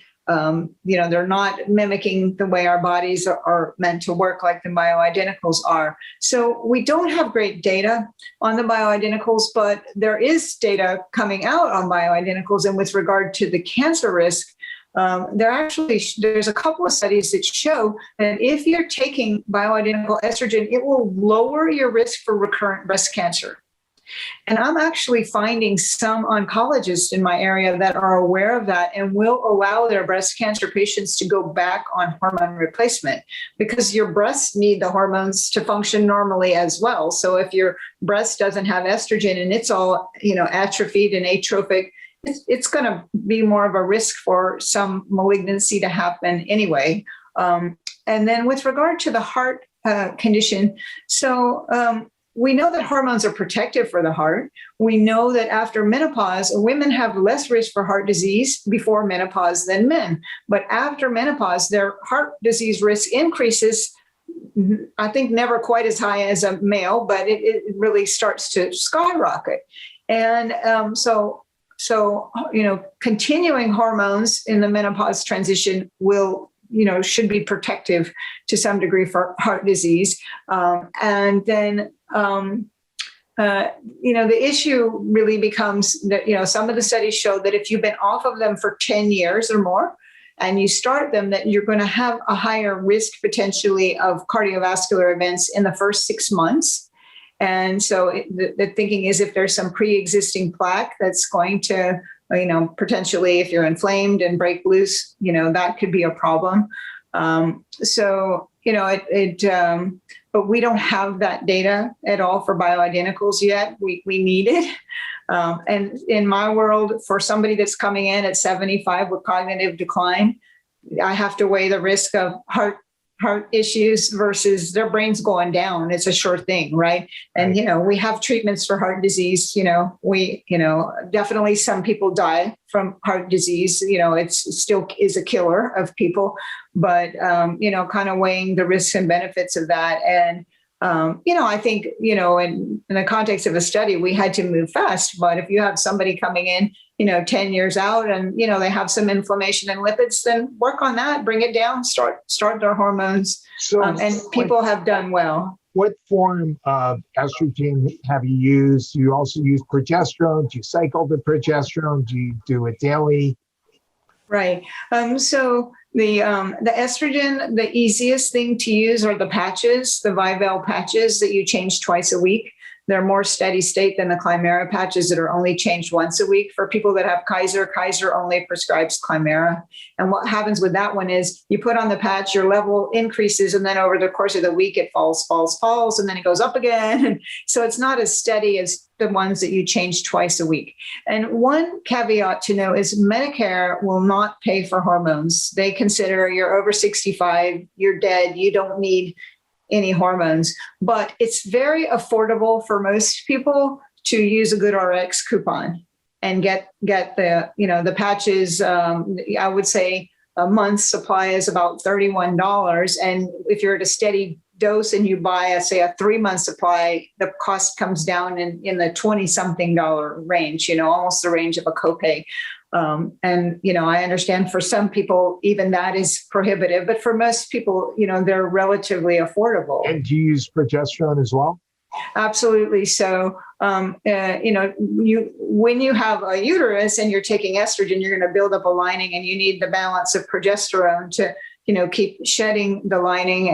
B: they're not mimicking the way our bodies are meant to work like the bioidenticals are. So we don't have great data on the bioidenticals, but there is data coming out on bioidenticals. And with regard to the cancer risk, there's a couple of studies that show that if you're taking bioidentical estrogen, it will lower your risk for recurrent breast cancer. And I'm actually finding some oncologists in my area that are aware of that and will allow their breast cancer patients to go back on hormone replacement, because your breasts need the hormones to function normally as well. So if your breast doesn't have estrogen and it's all, atrophied and atrophic, it's going to be more of a risk for some malignancy to happen anyway. And then with regard to the heart condition, we know that hormones are protective for the heart. We know that after menopause, women have less risk for heart disease before menopause than men. But after menopause, their heart disease risk increases, I think never quite as high as a male, but it really starts to skyrocket. And continuing hormones in the menopause transition should be protective to some degree for heart disease. And then, the issue really becomes that, some of the studies show that if you've been off of them for 10 years or more, and you start them, that you're going to have a higher risk potentially of cardiovascular events in the first 6 months. And so the thinking is if there's some pre-existing plaque that's going to, potentially if you're inflamed and break loose, that could be a problem. But we don't have that data at all for bioidenticals yet. We need it. And in my world, for somebody that's coming in at 75 with cognitive decline, I have to weigh the risk of heart issues versus their brains going down. It's a sure thing, right? And, we have treatments for heart disease. Definitely some people die from heart disease. It still is a killer of people, but, kind of weighing the risks and benefits of that. And I think, in the context of a study, we had to move fast. But if you have somebody coming in, 10 years out and, they have some inflammation and lipids, then work on that, bring it down, start their hormones. And people have done well.
A: What form of estrogen have you used? Do you also use progesterone? Do you cycle the progesterone? Do you do it daily?
B: Right. So the estrogen, the easiest thing to use are the patches, the Vivel patches that you change twice a week. They're more steady state than the Climera patches that are only changed once a week. For people that have Kaiser only prescribes Climera. And what happens with that one is you put on the patch, your level increases, and then over the course of the week, it falls, and then it goes up again. And so it's not as steady as the ones that you change twice a week. And one caveat to know is Medicare will not pay for hormones. They consider you're over 65, you're dead, you don't need any hormones, but it's very affordable for most people to use a good RX coupon and get the, the patches. I would say a month's supply is about $31. And if you're at a steady dose and you buy, say, a 3-month supply, the cost comes down in the $20-something range, almost the range of a copay. I understand for some people, even that is prohibitive, but for most people, they're relatively affordable.
A: And do you use progesterone as well?
B: Absolutely. So, when you have a uterus and you're taking estrogen, you're going to build up a lining and you need the balance of progesterone to, keep shedding the lining.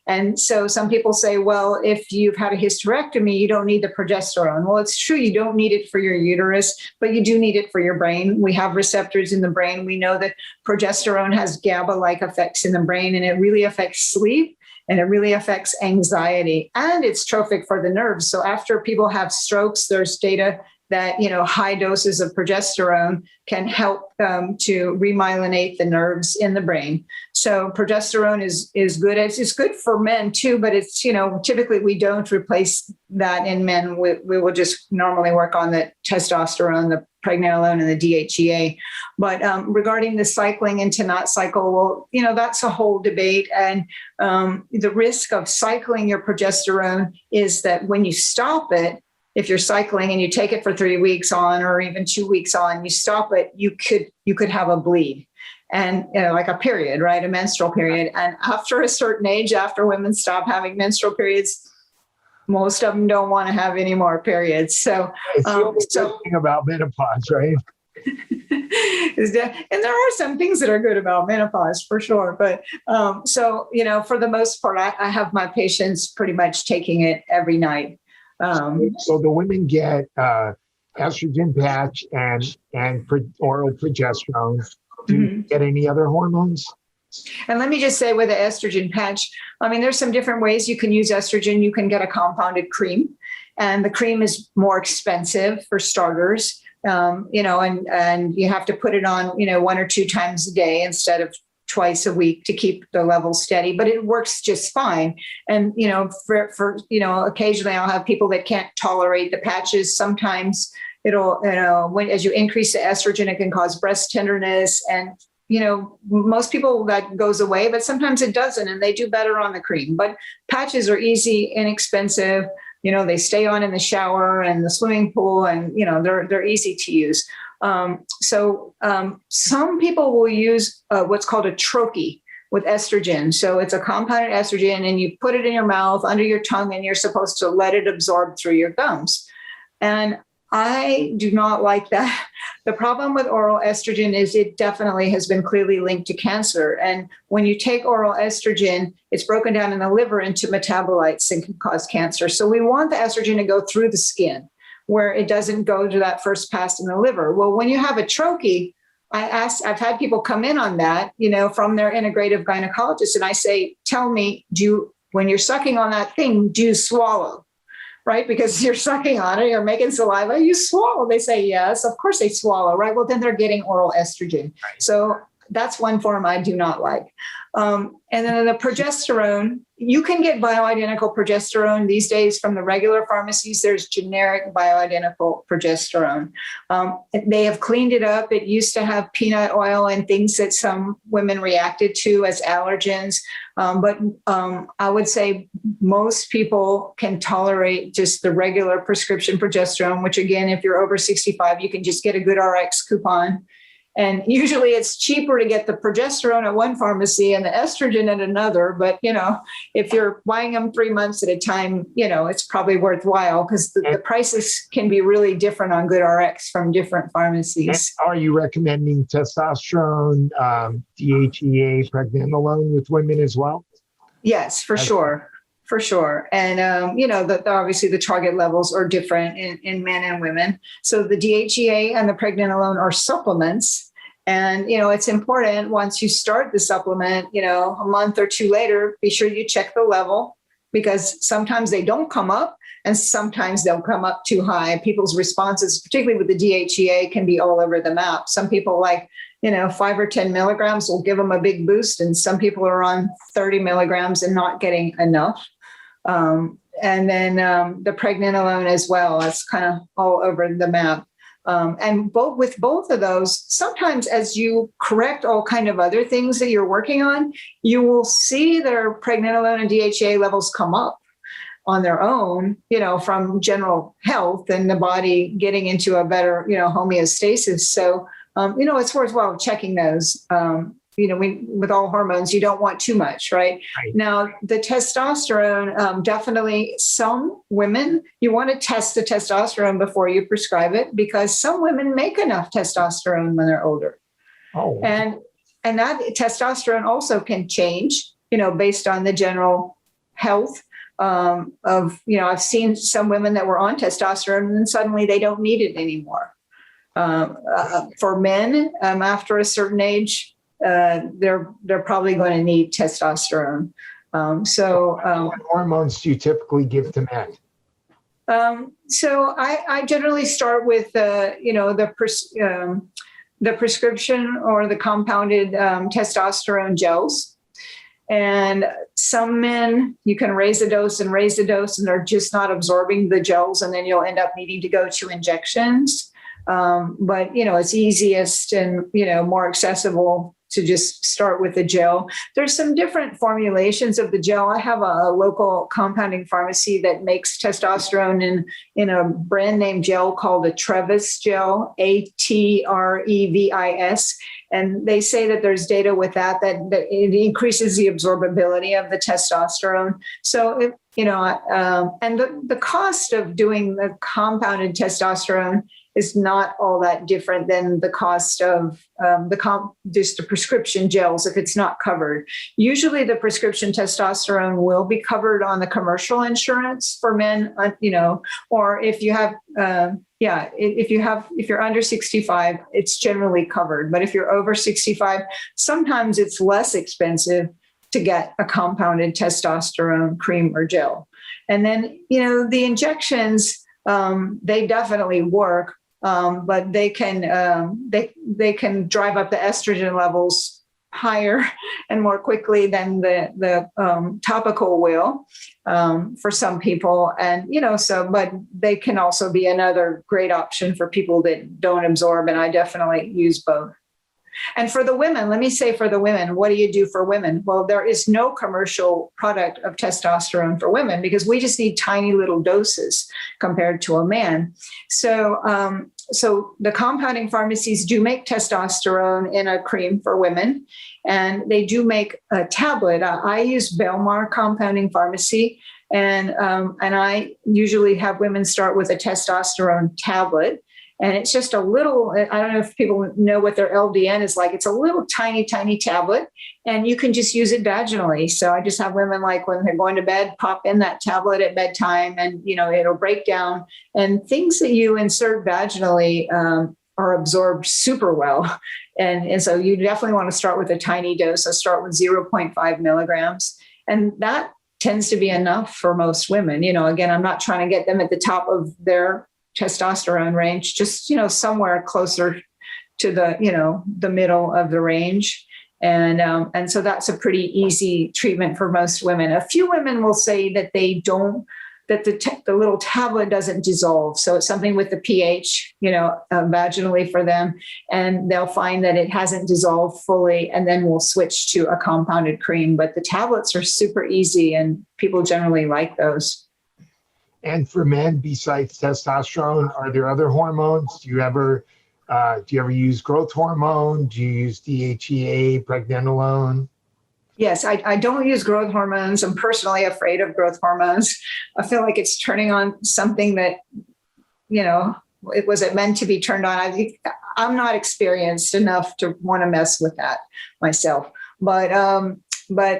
B: And so some people say, well, if you've had a hysterectomy, you don't need the progesterone. Well, it's true. You don't need it for your uterus, but you do need it for your brain. We have receptors in the brain. We know that progesterone has GABA-like effects in the brain, and it really affects sleep, and it really affects anxiety, and it's trophic for the nerves. So after people have strokes, there's data that, high doses of progesterone can help to remyelinate the nerves in the brain. So progesterone is good. It's good for men too, but it's, typically we don't replace that in men. We will just normally work on the testosterone, the pregnenolone, and the DHEA. But regarding the cycling and to not cycle, well, that's a whole debate. And the risk of cycling your progesterone is that when you stop it, if you're cycling and you take it for 3 weeks on, or even 2 weeks on, you stop it, you could have a bleed, and like a period, right? A menstrual period. And after a certain age, after women stop having menstrual periods, most of them don't want to have any more periods. So
A: it's the only good thing about menopause, right?
B: And there are some things that are good about menopause for sure. But for the most part, I have my patients pretty much taking it every night.
A: So the women get estrogen patch and oral progesterone. Do you get any other hormones?
B: And let me just say with the estrogen patch, there's some different ways you can use estrogen. You can get a compounded cream, and the cream is more expensive for starters. And you have to put it on, 1 or 2 times a day instead of twice a week to keep the level steady, but it works just fine. And, for occasionally I'll have people that can't tolerate the patches. Sometimes it'll, as you increase the estrogen, it can cause breast tenderness. And, most people that goes away, but sometimes it doesn't, and they do better on the cream. But patches are easy, inexpensive. They stay on in the shower and the swimming pool, and, they're easy to use. Some people will use what's called a troche with estrogen. So it's a compounded estrogen, and you put it in your mouth under your tongue, and you're supposed to let it absorb through your gums. And I do not like that. The problem with oral estrogen is it definitely has been clearly linked to cancer. And when you take oral estrogen, it's broken down in the liver into metabolites and can cause cancer. So we want the estrogen to go through the skin, where it doesn't go to that first pass in the liver. Well, when you have a troche, I've had people come in on that, from their integrative gynecologist. And I say, tell me, when you're sucking on that thing, do you swallow? Right? Because you're sucking on it, you're making saliva, you swallow. They say, yes, of course they swallow, right? Well, then they're getting oral estrogen. Right. So that's one form I do not like. And then the progesterone, you can get bioidentical progesterone these days from the regular pharmacies. There's generic bioidentical progesterone. They have cleaned it up. It used to have peanut oil and things that some women reacted to as allergens. But I would say most people can tolerate just the regular prescription progesterone, which again, if you're over 65, you can just get a good RX coupon. And usually it's cheaper to get the progesterone at one pharmacy and the estrogen at another. But, if you're buying them 3 months at a time, it's probably worthwhile because the prices can be really different on good RX from different pharmacies.
A: And are you recommending testosterone, DHEA, pregnenolone with women as well?
B: Yes, for sure. For sure. And, obviously the target levels are different in men and women. So the DHEA and the pregnenolone are supplements. And, it's important once you start the supplement, a month or two later, be sure you check the level because sometimes they don't come up and sometimes they'll come up too high. People's responses, particularly with the DHEA, can be all over the map. Some people 5 or 10 milligrams will give them a big boost. And some people are on 30 milligrams and not getting enough. And then the pregnenolone as well. It's kind of all over the map. And with both of those, sometimes as you correct all kind of other things that you're working on, you will see their pregnenolone and DHEA levels come up on their own, from general health and the body getting into a better, homeostasis. So, it's worthwhile checking those. With all hormones, you don't want too much, right? Now, the testosterone, definitely some women, you want to test the testosterone before you prescribe it because some women make enough testosterone when they're older. Oh. And that testosterone also can change, based on the general health I've seen some women that were on testosterone and then suddenly they don't need it anymore. For men, after a certain age, they're probably going to need testosterone.
A: What hormones do you typically give to men?
B: So I generally start with the prescription or the compounded testosterone gels. And some men, you can raise the dose and they're just not absorbing the gels, and then you'll end up needing to go to injections. But it's easiest and more accessible to just start with the gel. There's some different formulations of the gel. I have a local compounding pharmacy that makes testosterone in a brand name gel called a Trevis gel, ATREVIS. And they say that there's data with that it increases the absorbability of the testosterone. So, and the cost of doing the compounded testosterone is not all that different than the cost of just the prescription gels if it's not covered. Usually the prescription testosterone will be covered on the commercial insurance for men, or if you have, if you're under 65, it's generally covered. But if you're over 65, sometimes it's less expensive to get a compounded testosterone cream or gel. And then, the injections, they definitely work. But they can drive up the estrogen levels higher and more quickly than the topical will for some people, and but they can also be another great option for people that don't absorb. And I definitely use both. And for the women, let me say for the women, what do you do for women? Well, there is no commercial product of testosterone for women because we just need tiny little doses compared to a man. So the compounding pharmacies do make testosterone in a cream for women, and they do make a tablet. I use Belmar Compounding Pharmacy, and I usually have women start with a testosterone tablet. And it's just a little, I don't know if people know what their LDN is like. It's a little tiny, tiny tablet, and you can just use it vaginally. So I just have women when they're going to bed, pop in that tablet at bedtime, and, it'll break down. And things that you insert vaginally are absorbed super well. And so you definitely want to start with a tiny dose. So start with 0.5 milligrams. And that tends to be enough for most women. Again, I'm not trying to get them at the top of their testosterone range, just, somewhere closer to the middle of the range. And so that's a pretty easy treatment for most women. A few women will say that that the little tablet doesn't dissolve. So it's something with the pH, vaginally for them. And they'll find that it hasn't dissolved fully, and then we'll switch to a compounded cream. But the tablets are super easy, and people generally like those.
A: And for men, besides testosterone, are there other hormones? Do you ever use growth hormone? Do you use DHEA, pregnenolone?
B: Yes, I don't use growth hormones. I'm personally afraid of growth hormones. I feel like it's turning on something that, it wasn't meant to be turned on. I'm not experienced enough to want to mess with that myself. But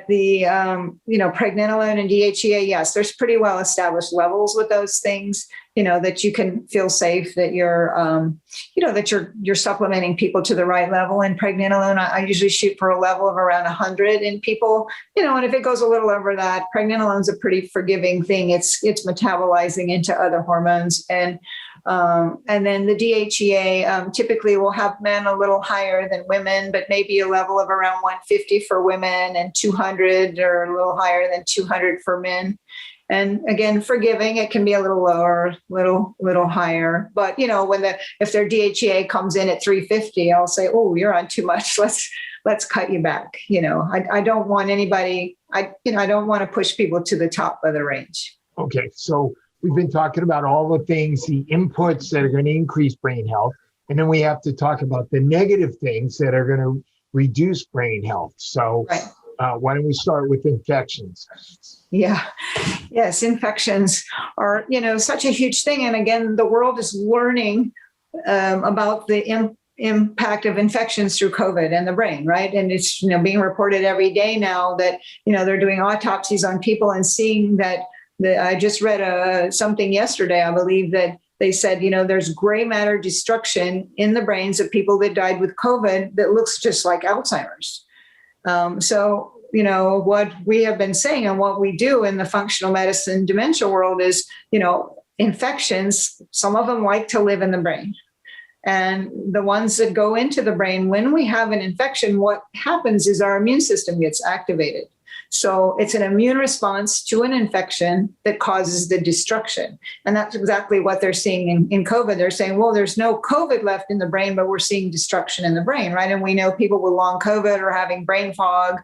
B: the, pregnenolone and DHEA, yes, there's pretty well established levels with those things, that you can feel safe that you're, that you're supplementing people to the right level. And pregnenolone, I usually shoot for a level of around 100 in people, and if it goes a little over that, pregnenolone is a pretty forgiving thing. It's metabolizing into other hormones. And then the DHEA typically will have men a little higher than women, but maybe a level of around 150 for women and 200 or a little higher than 200 for men. And again, forgiving, it can be a little lower, little higher. But if their DHEA comes in at 350, I'll say, "Oh, you're on too much. Let's cut you back." I don't want anybody. I don't want to push people to the top of the range.
A: Okay, so we've been talking about all the things, the inputs that are going to increase brain health, and then we have to talk about the negative things that are going to reduce brain health. So. Right. Why don't we start with infections?
B: Yeah. Yes. Infections are, such a huge thing. And again, the world is learning about the impact of infections through COVID and the brain, right? And it's, being reported every day now that, they're doing autopsies on people and seeing that I just read something yesterday, I believe, that they said, there's gray matter destruction in the brains of people that died with COVID that looks just like Alzheimer's. So, what we have been saying and what we do in the functional medicine dementia world is, infections, some of them like to live in the brain. And the ones that go into the brain, when we have an infection, what happens is our immune system gets activated. So it's an immune response to an infection that causes the destruction. And that's exactly what they're seeing in COVID. They're saying, well, there's no COVID left in the brain, but we're seeing destruction in the brain, right? And we know people with long COVID are having brain fog,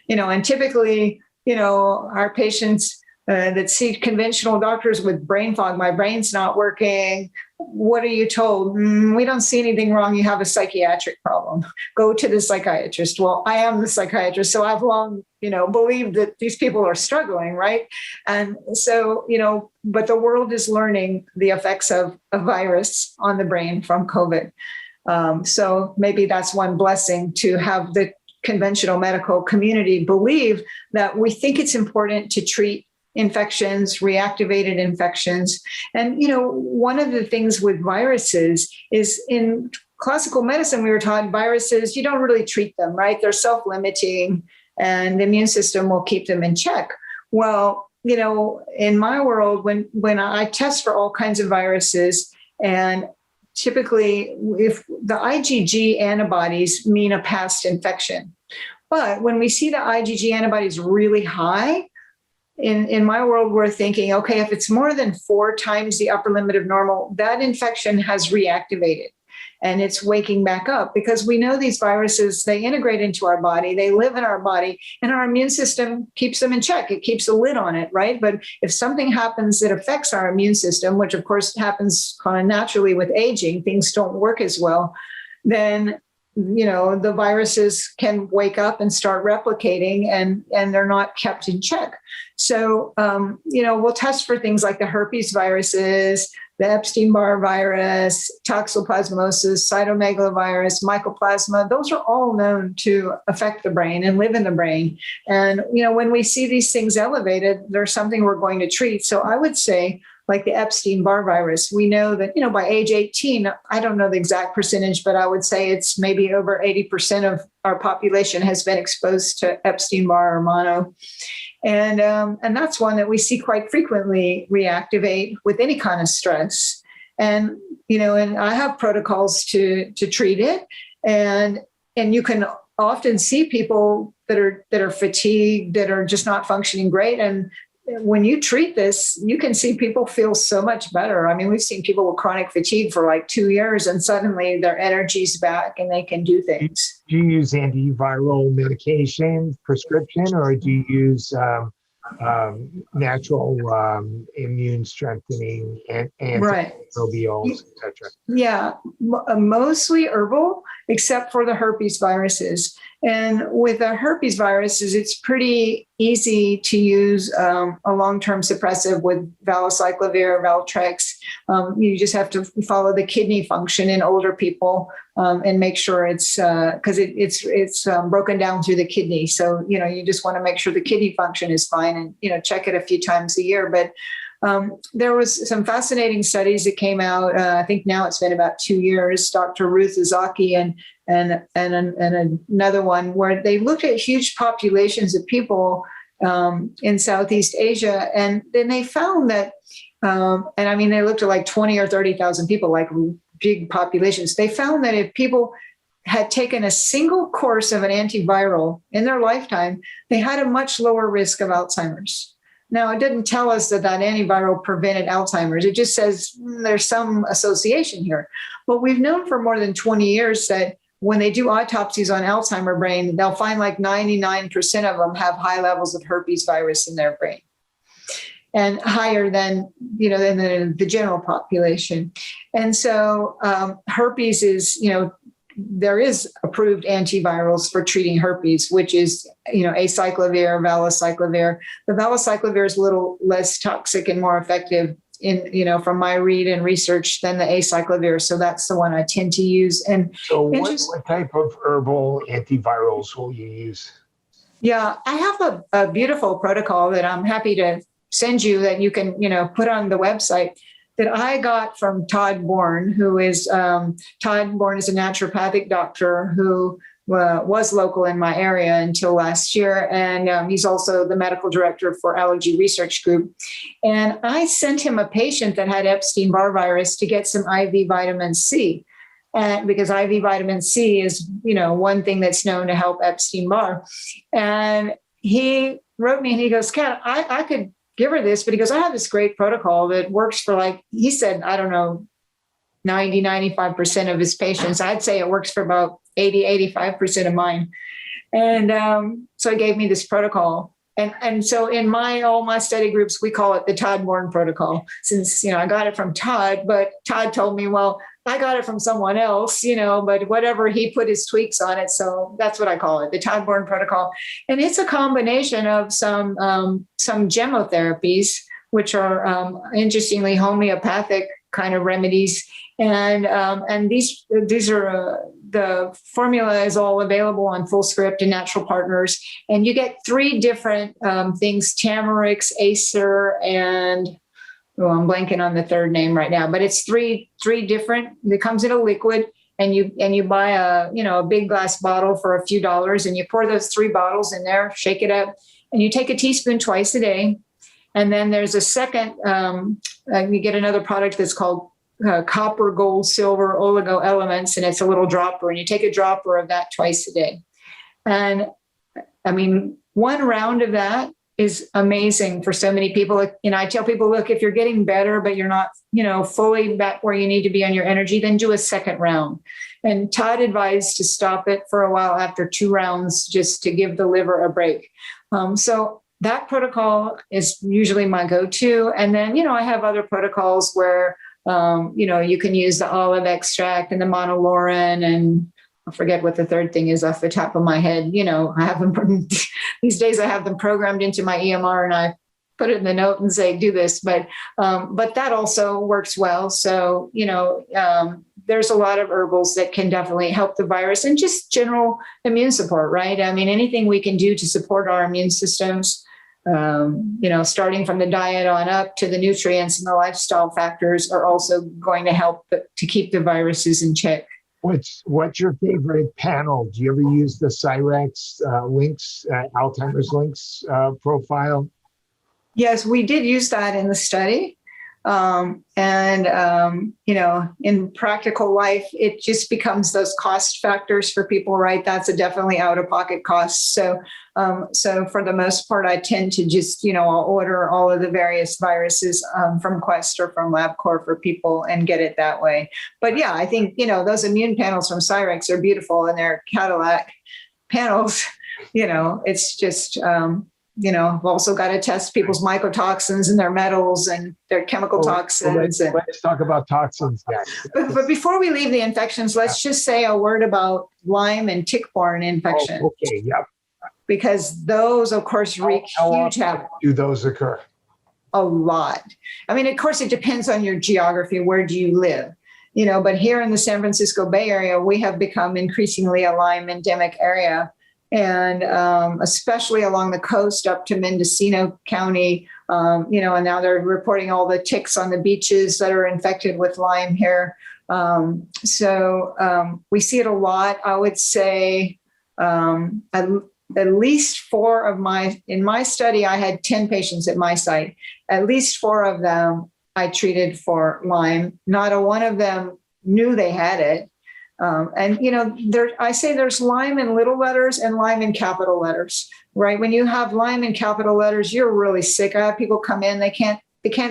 B: and typically, our patients that see conventional doctors with brain fog, my brain's not working. What are you told? We don't see anything wrong. You have a psychiatric problem. Go to the psychiatrist. Well, I am the psychiatrist, so I've long, believed that these people are struggling, right? And so, but the world is learning the effects of a virus on the brain from COVID. So maybe that's one blessing, to have the conventional medical community believe that we think it's important to treat infections, reactivated infections. And, one of the things with viruses is, in classical medicine, we were taught viruses, you don't really treat them, right? They're self-limiting and the immune system will keep them in check. Well, in my world, when I test for all kinds of viruses, and typically if the IgG antibodies mean a past infection, but when we see the IgG antibodies really high, in my world, we're thinking, okay, if it's more than 4 times the upper limit of normal, that infection has reactivated and it's waking back up, because we know these viruses, they integrate into our body, they live in our body, and our immune system keeps them in check. It keeps a lid on it, right? But if something happens that affects our immune system, which of course happens kind of naturally with aging, things don't work as well, then the viruses can wake up and start replicating, and they're not kept in check. So, we'll test for things like the herpes viruses, the Epstein-Barr virus, toxoplasmosis, cytomegalovirus, mycoplasma. Those are all known to affect the brain and live in the brain. And, when we see these things elevated, there's something we're going to treat. So I would say, like the Epstein-Barr virus, we know that, by age 18, I don't know the exact percentage, but I would say it's maybe over 80% of our population has been exposed to Epstein-Barr or mono. And that's one that we see quite frequently reactivate with any kind of stress. And, and I have protocols to treat it. And you can often see people that are fatigued, that are just not functioning great. And when you treat this, you can see people feel so much better. I mean, we've seen people with chronic fatigue for like 2 years, and suddenly their energy's back and they can do things.
A: Do you use antiviral medication prescription, or do you use natural immune strengthening and antimicrobials, etc.?
B: Yeah, mostly herbal, except for the herpes viruses. And with the herpes viruses, it's pretty easy to use a long-term suppressive with valacyclovir, Valtrex. You just have to follow the kidney function in older people and make sure it's because it's broken down through the kidney. So, you just want to make sure the kidney function is fine and, check it a few times a year. But there was some fascinating studies that came out. I think now it's been about 2 years. Dr. Ruth Izaki and another one where they looked at huge populations of people in Southeast Asia, and then they found that, they looked at like 20 or 30,000 people, like big populations. They found that if people had taken a single course of an antiviral in their lifetime, they had a much lower risk of Alzheimer's. Now, it didn't tell us that antiviral prevented Alzheimer's. It just says there's some association here. But we've known for more than 20 years that when they do autopsies on Alzheimer brain, they'll find like 99% of them have high levels of herpes virus in their brain, and higher than the general population. And so herpes is, there is approved antivirals for treating herpes, which is, acyclovir, valacyclovir. The valacyclovir is a little less toxic and more effective from my read and research than the acyclovir. So that's the one I tend to use. And
A: so what type of herbal antivirals will you use?
B: Yeah, I have a beautiful protocol that I'm happy to send you that you can, put on the website that I got from Todd Bourne, who is, Todd Bourne is a naturopathic doctor who was local in my area until last year. And he's also the medical director for Allergy Research Group. And I sent him a patient that had Epstein-Barr virus to get some IV vitamin C. And because IV vitamin C is, one thing that's known to help Epstein-Barr. And he wrote me and he goes, Kat, I could give her this, but he goes, I have this great protocol that works for he said, I don't know, 90, 95% of his patients. I'd say it works for about 80, 85% of mine. And so he gave me this protocol. And so in all my study groups, we call it the Todd Bourne protocol, since, I got it from Todd, but Todd told me, well, I got it from someone else, but whatever, he put his tweaks on it. So that's what I call it, the Todd Bourne protocol. And it's a combination of some chemotherapies, which are interestingly homeopathic kind of remedies. And these are the formula is all available on Fullscript and Natural Partners. And you get 3 different things: Tamarix, Acer, and I'm blanking on the third name right now, but it's three different. It comes in a liquid, and you buy a big glass bottle for a few dollars, and you pour those 3 bottles in there, shake it up, and you take a teaspoon twice a day. And then there's a second, you get another product that's called copper, gold, silver, oligo elements, and it's a little dropper, and you take a dropper of that twice a day. And one round of that is amazing for so many people. I tell people, look, if you're getting better, but you're not, fully back where you need to be on your energy, then do a second round. And Todd advised to stop it for a while after 2 rounds, just to give the liver a break. So that protocol is usually my go-to. And then, I have other protocols where, you can use the olive extract and the monolaurin, and I forget what the third thing is off the top of my head. I have them these days. I have them programmed into my EMR, and I put it in the note and say, do this. But that also works well. So, there's a lot of herbals that can definitely help the virus, and just general immune support, right? Anything we can do to support our immune systems, starting from the diet on up to the nutrients and the lifestyle factors, are also going to help to keep the viruses in check.
A: What's your favorite panel? Do you ever use the Cyrex links, Alzheimer's links profile?
B: Yes, we did use that in the study. In practical life, it just becomes those cost factors for people, right? That's a definitely out-of-pocket cost. So for the most part, I tend to just, I'll order all of the various viruses from Quest or from LabCorp for people and get it that way. But yeah, I think, those immune panels from Cyrex are beautiful, and they're Cadillac panels. It's just, we've also got to test people's mycotoxins and their metals and their chemical toxins.
A: Let's talk about toxins next.
B: But before we leave the infections, let's just say a word about Lyme and tick-borne infection.
A: Oh, okay, yep.
B: Because those, of course, wreak huge havoc.
A: Do those occur?
B: A lot. I mean, of course, it depends on your geography. Where do you live? But here in the San Francisco Bay Area, we have become increasingly a Lyme endemic area. And especially along the coast up to Mendocino County, and now they're reporting all the ticks on the beaches that are infected with Lyme here. So we see it a lot. I would say at least in my study, I had 10 patients at my site. At least 4 of them I treated for Lyme. Not a one of them knew they had it. I say there's Lyme in little letters and Lyme in capital letters, right? When you have Lyme in capital letters, you're really sick. I have people come in, they can't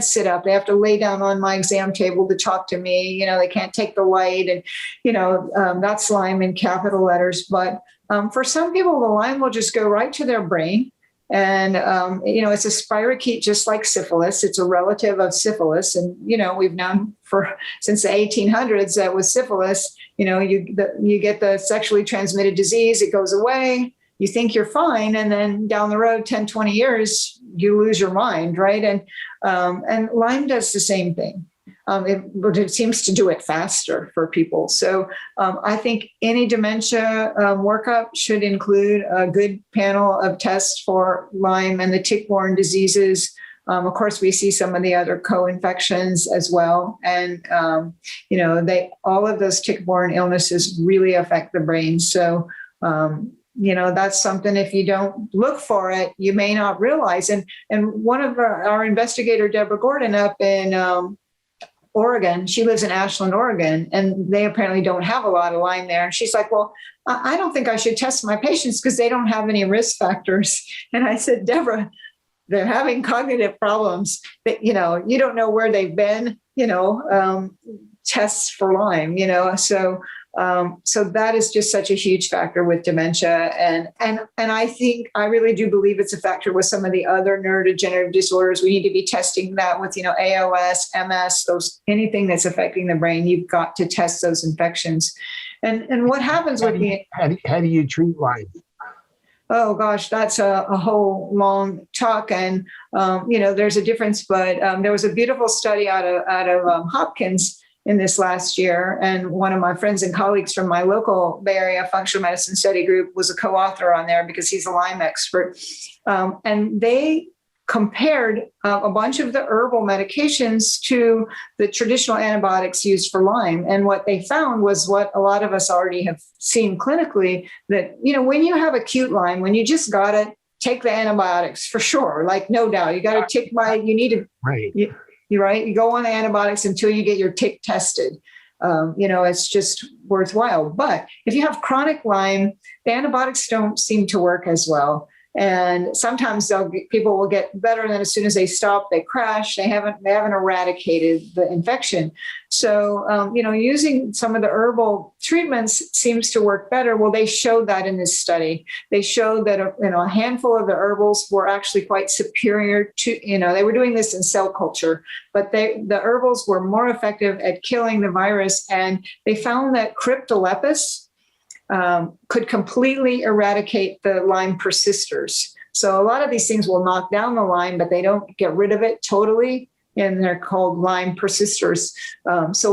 B: sit up. They have to lay down on my exam table to talk to me. They can't take the light, and, that's Lyme in capital letters. But for some people, the Lyme will just go right to their brain. And, it's a spirochete, just like syphilis. It's a relative of syphilis. And, we've known since the 1800s that with syphilis, you get the sexually transmitted disease, it goes away, you think you're fine. And then down the road, 10, 20 years, you lose your mind, right? And Lyme does the same thing. It seems to do it faster for people. So I think any dementia workup should include a good panel of tests for Lyme and the tick-borne diseases. Of course, we see some of the other co-infections as well. And, all of those tick-borne illnesses really affect the brain. So, that's something, if you don't look for it, you may not realize. And one of our investigator, Deborah Gordon, up in Oregon, she lives in Ashland, Oregon, and they apparently don't have a lot of Lyme there. And she's like, well, I don't think I should test my patients because they don't have any risk factors. And I said, Deborah, they're having cognitive problems that, you don't know where they've been, tests for Lyme, so that is just such a huge factor with dementia. And I really do believe it's a factor with some of the other neurodegenerative disorders. We need to be testing that with, ALS, MS, anything that's affecting the brain. You've got to test those infections. And what happens with
A: how do you treat Lyme?
B: Oh gosh, that's a whole long talk, and there's a difference. But there was a beautiful study out of Hopkins in this last year, and one of my friends and colleagues from my local Bay Area Functional Medicine Study Group was a co-author on there because he's a Lyme expert, and they compared a bunch of the herbal medications to the traditional antibiotics used for Lyme. And what they found was what a lot of us already have seen clinically, that, when you have acute Lyme, when you just got it, take the antibiotics for sure. Like, no doubt, you got to
A: right.
B: You're right. You go on the antibiotics until you get your tick tested. It's just worthwhile. But if you have chronic Lyme, the antibiotics don't seem to work as well. And sometimes people will get better, and then as soon as they stop, they crash. They haven't eradicated the infection. So, using some of the herbal treatments seems to work better. Well, they showed that in this study. They showed that a handful of the herbals were actually quite superior to, they were doing this in cell culture, but the herbals were more effective at killing the virus. And they found that cryptolepis could completely eradicate the Lyme persisters. So a lot of these things will knock down the Lyme, but they don't get rid of it totally. And they're called Lyme persisters. Adding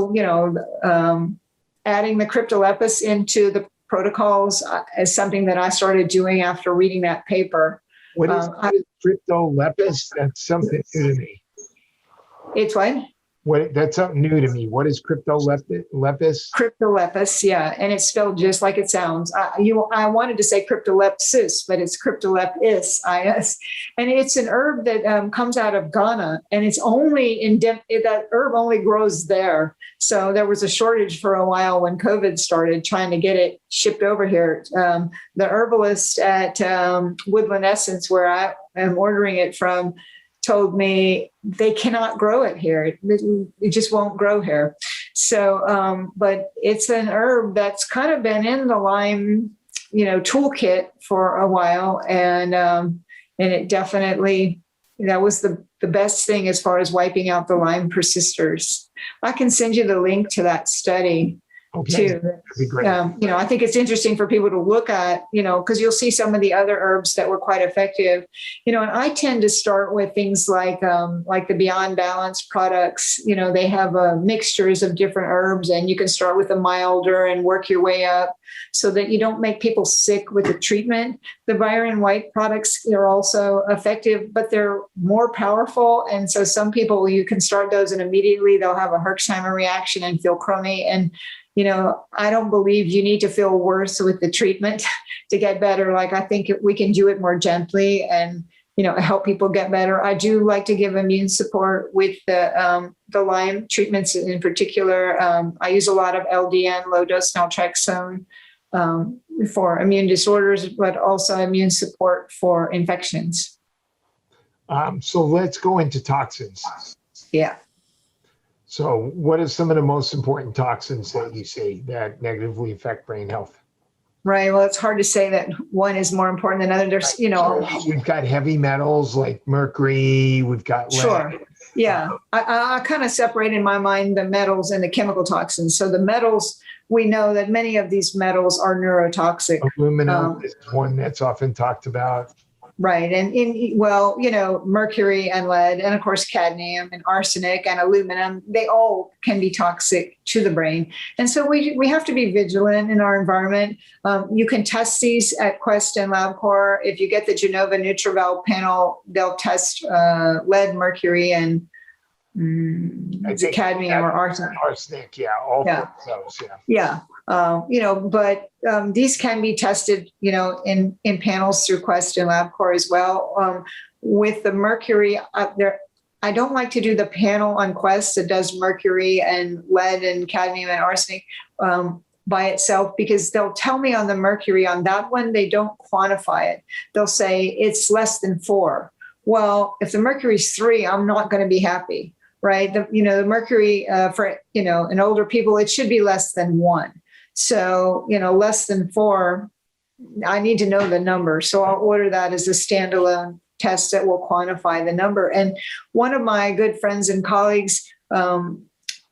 B: the cryptolepis into the protocols is something that I started doing after reading that paper.
A: What is cryptolepis? That's something new to me.
B: It's what?
A: That's something new to me. What is cryptolepis?
B: Cryptolepis, yeah, and it's spelled just like it sounds. I wanted to say cryptolepsis, but it's cryptolepis, is, and it's an herb that comes out of Ghana, and it's only that herb only grows there. So there was a shortage for a while when COVID started, trying to get it shipped over here. The herbalist at Woodland Essence, where I am ordering it from, told me they cannot grow it here. It just won't grow here. So, but it's an herb that's kind of been in the Lyme, toolkit for a while. And it definitely, that was the best thing as far as wiping out the Lyme persisters. I can send you the link to that study.
A: Okay.
B: Too.
A: That'd be great.
B: I think it's interesting for people to look at, because you'll see some of the other herbs that were quite effective, and I tend to start with things like the Beyond Balance products. They have mixtures of different herbs, and you can start with a milder and work your way up so that you don't make people sick with the treatment. The Byron White products are also effective, but they're more powerful. And so some people, you can start those and immediately they'll have a Herxheimer reaction and feel crummy. And I don't believe you need to feel worse with the treatment to get better. Like, I think we can do it more gently and, help people get better. I do like to give immune support with the Lyme treatments in particular. I use a lot of LDN, low dose naltrexone, for immune disorders, but also immune support for infections.
A: So let's go into toxins.
B: Yeah.
A: So what are some of the most important toxins that you see that negatively affect brain health?
B: Right. Well, it's hard to say that one is more important than another. There's,
A: we've got heavy metals like mercury. We've got lead.
B: Sure. Yeah. I kind of separate in my mind the metals and the chemical toxins. So the metals, we know that many of these metals are neurotoxic.
A: Aluminum is one that's often talked about.
B: Right. And mercury and lead, and of course, cadmium and arsenic and aluminum, they all can be toxic to the brain. And so we have to be vigilant in our environment. You can test these at Quest and LabCorp. If you get the Genova NutriVal panel, they'll test lead, mercury, and cadmium or arsenic.
A: Arsenic, yeah. All four of those,
B: yeah. But these can be tested, in panels through Quest and LabCorp as well. With the mercury I don't like to do the panel on Quest that does mercury and lead and cadmium and arsenic by itself, because they'll tell me on the mercury on that one, they don't quantify it. They'll say it's less than 4. Well, if the mercury's 3, I'm not going to be happy, right? The mercury for, in older people, it should be less than 1. So, less than 4, I need to know the number. So I'll order that as a standalone test that will quantify the number. And one of my good friends and colleagues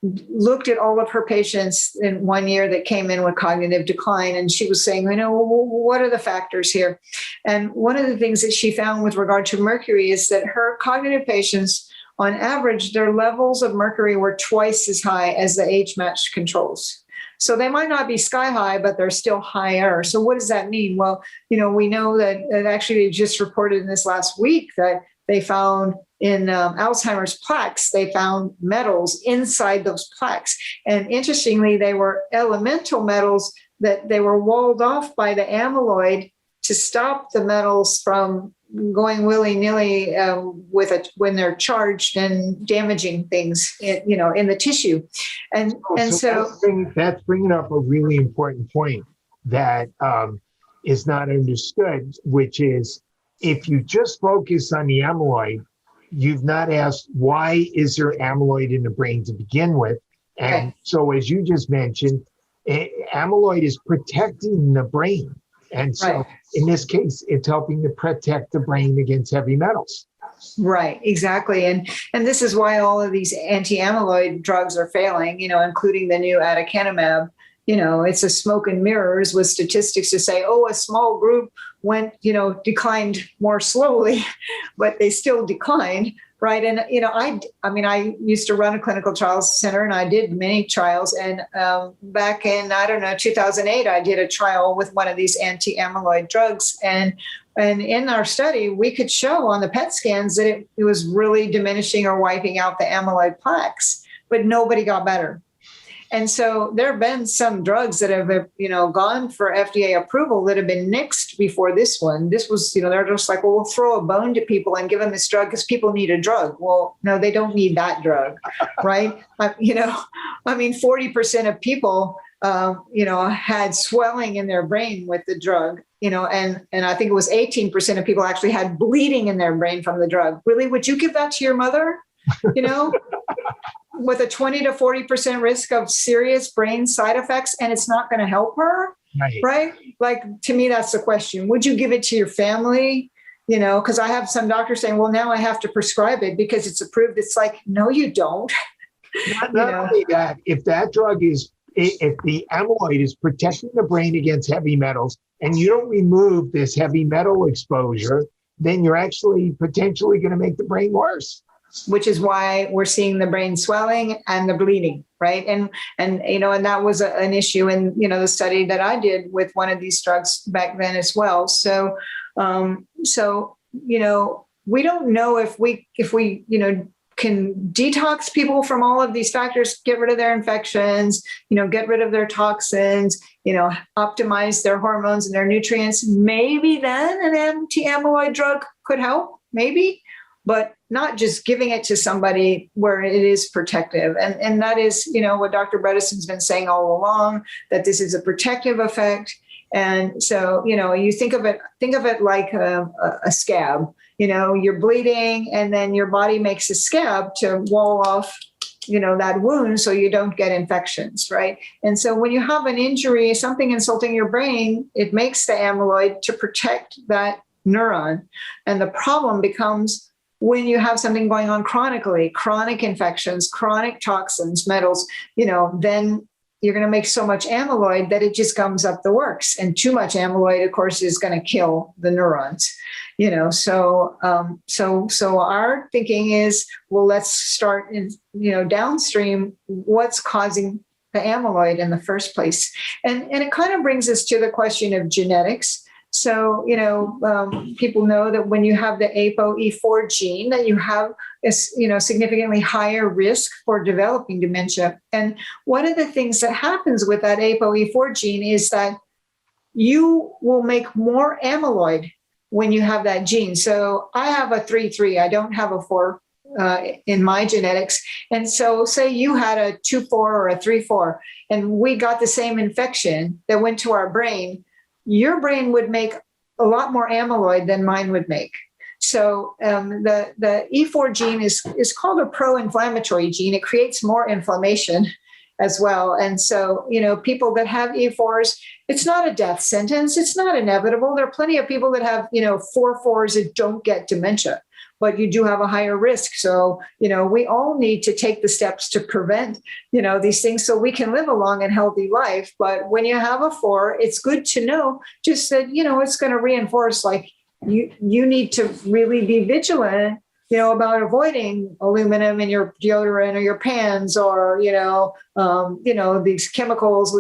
B: looked at all of her patients in one year that came in with cognitive decline. And she was saying, what are the factors here? And one of the things that she found with regard to mercury is that her cognitive patients, on average, their levels of mercury were twice as high as the age-matched controls. So they might not be sky high, but they're still higher. So what does that mean? Well, we know that actually they just reported in this last week that they found in Alzheimer's plaques, they found metals inside those plaques. And interestingly, they were elemental metals that they were walled off by the amyloid to stop the metals from going willy-nilly when they're charged and damaging things, in the tissue. And so
A: that's bringing up a really important point that is not understood, which is if you just focus on the amyloid, you've not asked why is there amyloid in the brain to begin with. And so as you just mentioned, amyloid is protecting the brain. And so in this case, it's helping to protect the brain against heavy metals.
B: Right, exactly. And this is why all of these anti-amyloid drugs are failing, including the new aducanumab. It's a smoke and mirrors with statistics to say, a small group declined more slowly, but they still declined. Right. And, I used to run a clinical trials center and I did many trials. And back in, 2008, I did a trial with one of these anti-amyloid drugs. And in our study, we could show on the PET scans that it was really diminishing or wiping out the amyloid plaques. but nobody got better. And so there have been some drugs that have, gone for FDA approval that have been nixed before this one. This was, they're just like, well, we'll throw a bone to people and give them this drug because people need a drug. Well, no, they don't need that drug, right? 40% of people, had swelling in their brain with the drug, and I think it was 18% of people actually had bleeding in their brain from the drug. Really? Would you give that to your mother? With a 20 to 40% risk of serious brain side effects, and it's not going to help her, right? Like, to me, that's the question. Would you give it to your family? Because I have some doctors saying, well, now I have to prescribe it because it's approved. It's like, no, you don't.
A: Not only that, if that drug if the amyloid is protecting the brain against heavy metals, and you don't remove this heavy metal exposure, then you're actually potentially going to make the brain worse.
B: Which is why we're seeing the brain swelling and the bleeding, right? And that was an issue in, the study that I did with one of these drugs back then as well. So, we don't know if we can detox people from all of these factors, get rid of their infections, get rid of their toxins, optimize their hormones and their nutrients. Maybe then an anti-amyloid drug could help, maybe. But not just giving it to somebody where it is protective. And that is, what Dr. Bredesen's been saying all along, that this is a protective effect. And so, you think of it like a scab, you're bleeding and then your body makes a scab to wall off, that wound so you don't get infections, right? And so when you have an injury, something insulting your brain, it makes the amyloid to protect that neuron. And the problem becomes when you have something going on chronically, chronic infections, chronic toxins, metals, then you're going to make so much amyloid that it just gums up the works. And too much amyloid, of course, is going to kill the neurons. So our thinking is, well, let's start in, downstream, what's causing the amyloid in the first place. And it kind of brings us to the question of genetics. So, people know that when you have the ApoE4 gene, that you have a, significantly higher risk for developing dementia. And one of the things that happens with that ApoE4 gene is that you will make more amyloid when you have that gene. So I have a 3-3. I don't have a 4 in my genetics. And so say you had a 2-4 or a 3-4, and we got the same infection that went to our brain, your brain would make a lot more amyloid than mine would make. So the E4 gene is called a pro-inflammatory gene. It creates more inflammation as well. And so, people that have E4s, it's not a death sentence. It's not inevitable. There are plenty of people that have, 4 4s that don't get dementia, but you do have a higher risk. So, we all need to take the steps to prevent, these things so we can live a long and healthy life. But when you have a 4, it's good to know just that, it's going to reinforce, like, you need to really be vigilant, about avoiding aluminum in your deodorant or your pans or, these chemicals,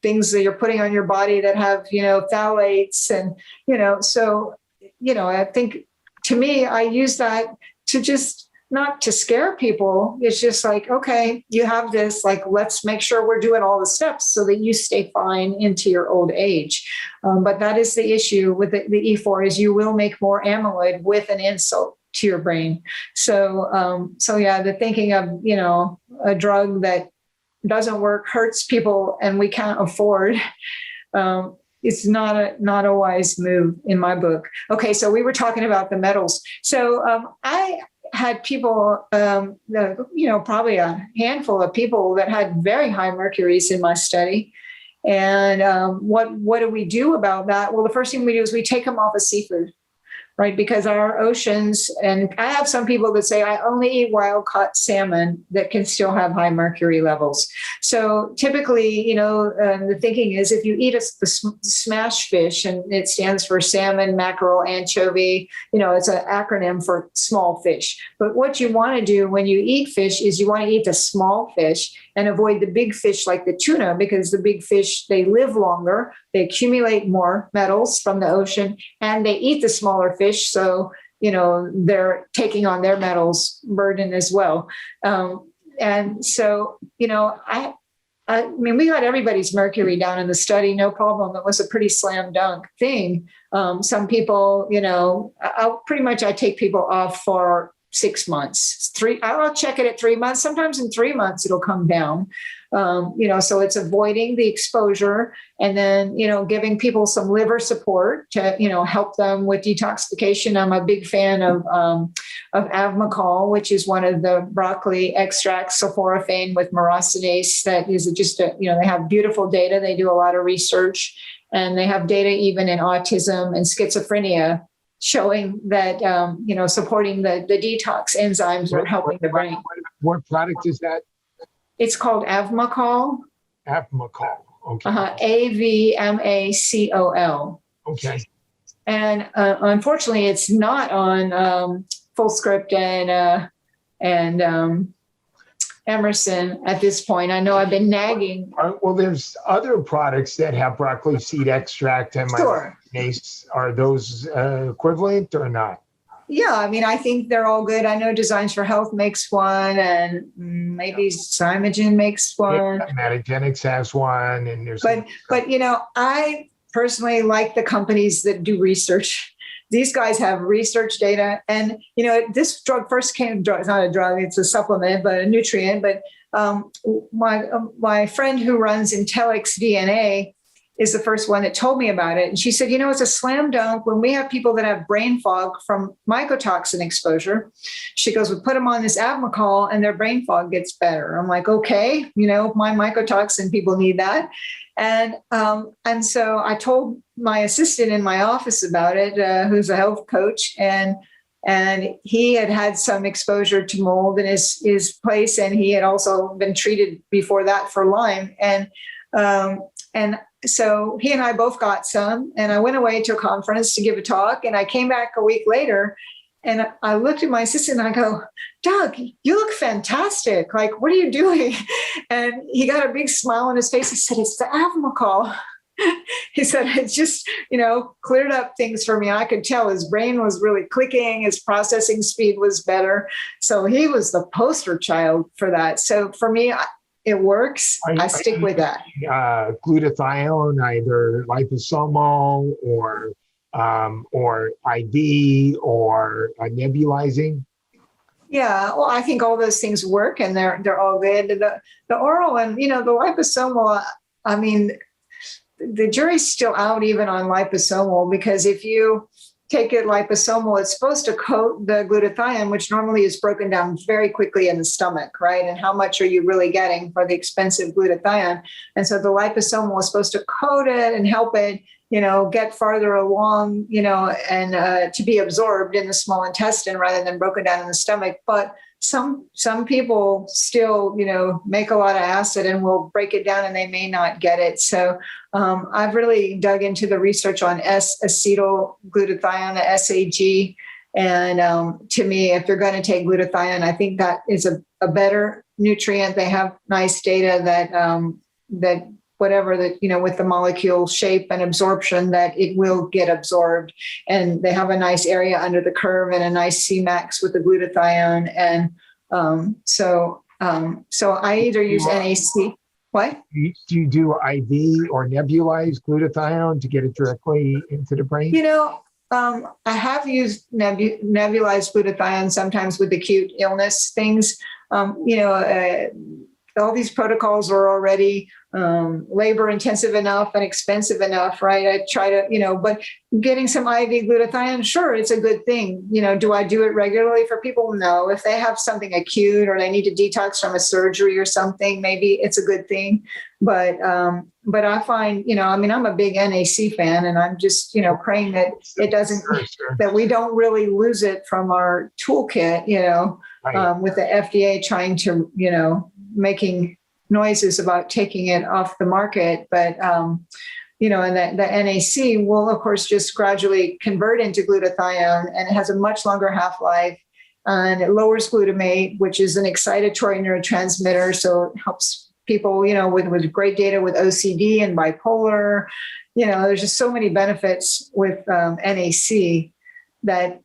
B: things that you're putting on your body that have, phthalates and, so, I think, to me, I use that to just not to scare people. It's just like, okay, you have this, like, let's make sure we're doing all the steps so that you stay fine into your old age. But that is the issue with the E4 is you will make more amyloid with an insult to your brain. So the thinking of, a drug that doesn't work, hurts people, and we can't afford, it's not a wise move in my book. Okay, so we were talking about the metals. So I had people, probably a handful of people that had very high mercuries in my study. And what do we do about that? Well, the first thing we do is we take them off of seafood. Right, because our oceans, and I have some people that say I only eat wild caught salmon that can still have high mercury levels. So typically, the thinking is if you eat the smash fish, and it stands for salmon, mackerel, anchovy, it's an acronym for small fish. But what you want to do when you eat fish is you want to eat the small fish and avoid the big fish like the tuna, because the big fish, they live longer, they accumulate more metals from the ocean, and they eat the smaller fish. So, they're taking on their metals burden as well. And so, I mean, we got everybody's mercury down in the study, no problem. It was a pretty slam dunk thing. Some people, I take people off for 6 months. I'll check it at 3 months. Sometimes in 3 months it'll come down. So it's avoiding the exposure and then, giving people some liver support to, help them with detoxification. I'm a big fan of Avmacol, which is one of the broccoli extracts, sulforaphane with myrosinase. That is just they have beautiful data. They do a lot of research, and they have data even in autism and schizophrenia showing that, supporting the detox enzymes are helping the brain.
A: What product is that?
B: It's called Avmacol.
A: Avmacol. Okay.
B: Avmacol.
A: Okay.
B: And unfortunately, it's not on Fullscript and Emerson at this point. I know I've been nagging.
A: Well, there's other products that have broccoli seed extract and
B: Sure.
A: myrosinase. Are those equivalent or not?
B: Yeah, I mean, I think they're all good. I know Designs for Health makes one, and maybe Zymogen makes one.
A: Yeah, Metagenics has one, and there's.
B: But I personally like the companies that do research. These guys have research data, and this drug first came. It's not a drug; it's a supplement, but a nutrient. But my friend who runs Intellex DNA is the first one that told me about it. And she said, it's a slam dunk when we have people that have brain fog from mycotoxin exposure. She goes, we put them on this Avmacol and their brain fog gets better. I'm like, okay, my mycotoxin people need that. And so I told my assistant in my office about it, who's a health coach, and he had some exposure to mold in his place. And he had also been treated before that for Lyme. And so he and I both got some, and I went away to a conference to give a talk, and I came back a week later, and I looked at my assistant and I go, Doug, you look fantastic. Like, what are you doing? And he got a big smile on his face. He said, it's the Avmacol. He said, it's just, cleared up things for me. I could tell his brain was really clicking. His processing speed was better. So he was the poster child for that. So for me, it works. I stick with that.
A: Glutathione, either liposomal or IV or nebulizing.
B: Yeah, well, I think all those things work, and they're all good. The oral and the liposomal. I mean, the jury's still out even on liposomal, because if you take it liposomal, it's supposed to coat the glutathione, which normally is broken down very quickly in the stomach, right? And how much are you really getting for the expensive glutathione? And so the liposomal is supposed to coat it and help it, get farther along, and to be absorbed in the small intestine rather than broken down in the stomach. But some people still, make a lot of acid and will break it down, and they may not get it. So I've really dug into the research on S-acetylglutathione, the SAG. And to me, if you're going to take glutathione, I think that is a better nutrient. They have nice data that whatever that, with the molecule shape and absorption, that it will get absorbed. And they have a nice area under the curve and a nice Cmax with the glutathione. And so I either use NAC. What?
A: Do you do IV or nebulized glutathione to get it directly into the brain?
B: I have used nebulized glutathione sometimes with acute illness things. All these protocols are already labor intensive enough and expensive enough, right? I try to, but getting some IV glutathione, sure, it's a good thing. Do I do it regularly for people? No. If they have something acute or they need to detox from a surgery or something, maybe it's a good thing. But I find, I'm a big NAC fan, and I'm just, praying that it doesn't, that we don't really lose it from our toolkit, with the FDA trying to, making noises about taking it off the market. But, and the NAC will, of course, just gradually convert into glutathione, and it has a much longer half-life, and it lowers glutamate, which is an excitatory neurotransmitter. So it helps people, with great data with OCD and bipolar. There's just so many benefits with NAC that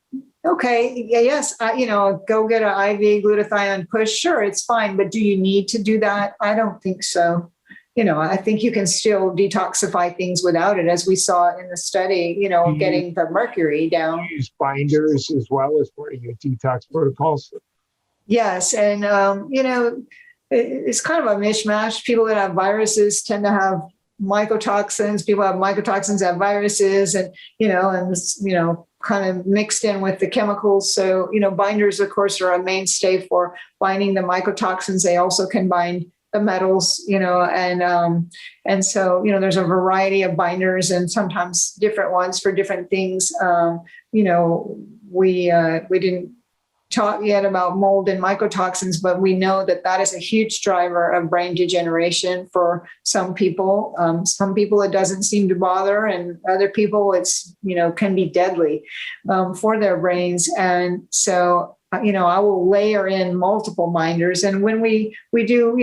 B: Okay, yes, go get an IV glutathione push. Sure, it's fine, but do you need to do that? I don't think so. I think you can still detoxify things without it, as we saw in the study, getting the mercury down.
A: Use binders as well as part of your detox protocols.
B: Yes. And, it's kind of a mishmash. People that have viruses tend to have mycotoxins. People have mycotoxins have viruses, and kind of mixed in with the chemicals. So, binders, of course, are a mainstay for binding the mycotoxins. They also can bind the metals, and so, there's a variety of binders and sometimes different ones for different things. We didn't talk yet about mold and mycotoxins, but we know that is a huge driver of brain degeneration for some people. Some people it doesn't seem to bother, and other people it's, can be deadly for their brains. And so, I will layer in multiple binders. And when we do,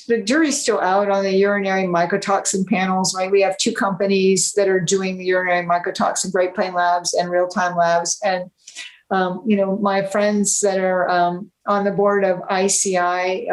B: the jury's still out on the urinary mycotoxin panels, right? We have 2 companies that are doing the urinary mycotoxin, Great Plains Labs and Real Time Labs. And my friends that are on the board of ICI,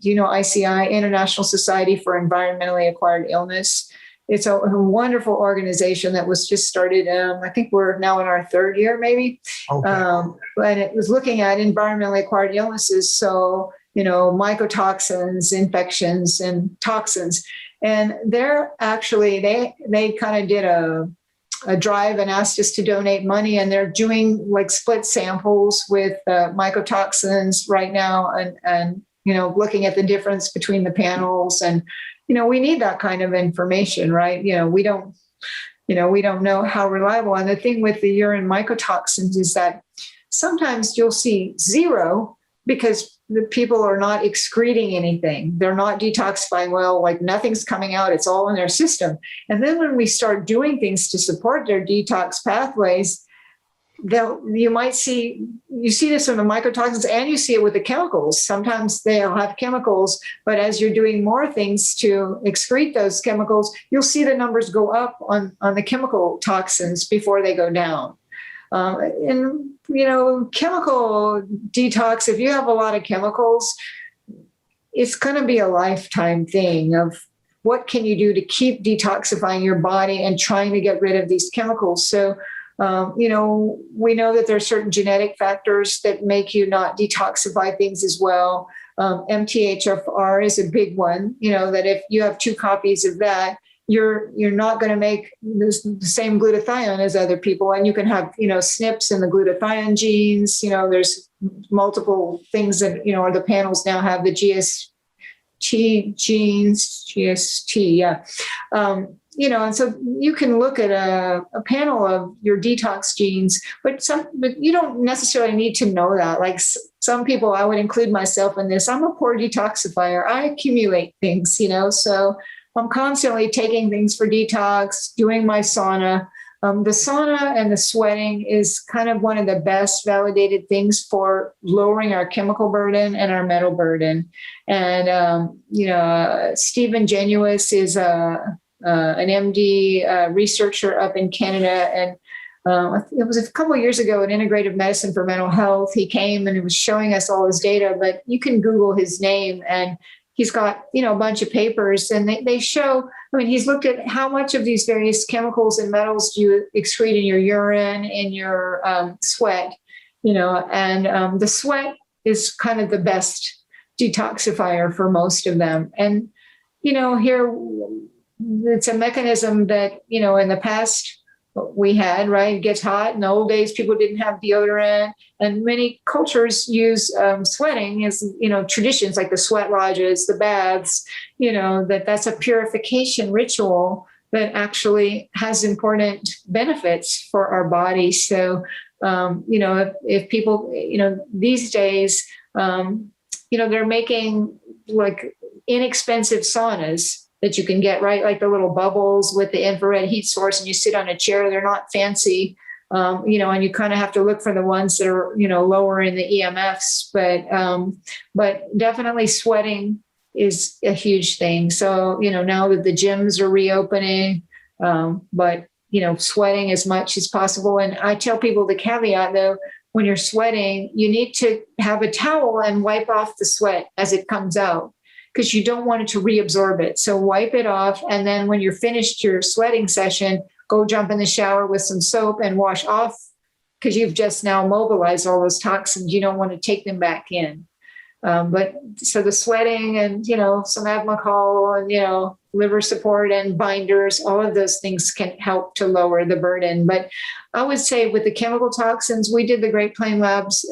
B: ICI, International Society for Environmentally Acquired Illness? It's a wonderful organization that was just started. I think we're now in our 3rd year, maybe. Okay. And it was looking at environmentally acquired illnesses. So, mycotoxins, infections, and toxins. And they're actually, they kind of did a drive and asked us to donate money, and they're doing like split samples with mycotoxins right now, and looking at the difference between the panels. And we need that kind of information, right? We don't know how reliable. And the thing with the urine mycotoxins is that sometimes you'll see 0 because the people are not excreting anything. They're not detoxifying well, like nothing's coming out. It's all in their system. And then when we start doing things to support their detox pathways, you see this in the mycotoxins, and you see it with the chemicals. Sometimes they'll have chemicals, but as you're doing more things to excrete those chemicals, you'll see the numbers go up on the chemical toxins before they go down. And chemical detox, if you have a lot of chemicals, it's going to be a lifetime thing of what can you do to keep detoxifying your body and trying to get rid of these chemicals. So, we know that there are certain genetic factors that make you not detoxify things as well. MTHFR is a big one, that if you have 2 copies of that, you're not going to make the same glutathione as other people. And you can have, SNPs in the glutathione genes. There's multiple things that, the panels now have the GST genes, GST. Yeah. And so you can look at a panel of your detox genes, but you don't necessarily need to know that. Like some people, I would include myself in this. I'm a poor detoxifier. I accumulate things, so I'm constantly taking things for detox, doing my sauna. The sauna and the sweating is kind of one of the best validated things for lowering our chemical burden and our metal burden. And, Stephen Genuis is an MD researcher up in Canada. And it was a couple of years ago in Integrative Medicine for Mental Health. He came and he was showing us all his data, but you can Google his name, and he's got, a bunch of papers, and they show, he's looked at how much of these various chemicals and metals do you excrete in your urine, in your sweat, and the sweat is kind of the best detoxifier for most of them. And, here it's a mechanism that, in the past we had, right? It gets hot. In the old days, people didn't have deodorant, and many cultures use sweating as, traditions like the sweat lodges, the baths, that's a purification ritual that actually has important benefits for our body. So, if people, these days, they're making like inexpensive saunas that you can get, right? Like the little bubbles with the infrared heat source, and you sit on a chair. They're not fancy, and you kind of have to look for the ones that are, lower in the EMFs, but definitely sweating is a huge thing. So, now that the gyms are reopening, but sweating as much as possible. And I tell people the caveat, though, when you're sweating, you need to have a towel and wipe off the sweat as it comes out, because you don't want it to reabsorb it. So wipe it off. And then when you're finished your sweating session, go jump in the shower with some soap and wash off, because you've just now mobilized all those toxins. You don't want to take them back in. But so the sweating and, some Avmacol and, liver support and binders, all of those things can help to lower the burden. But I would say with the chemical toxins, we did the Great Plains Labs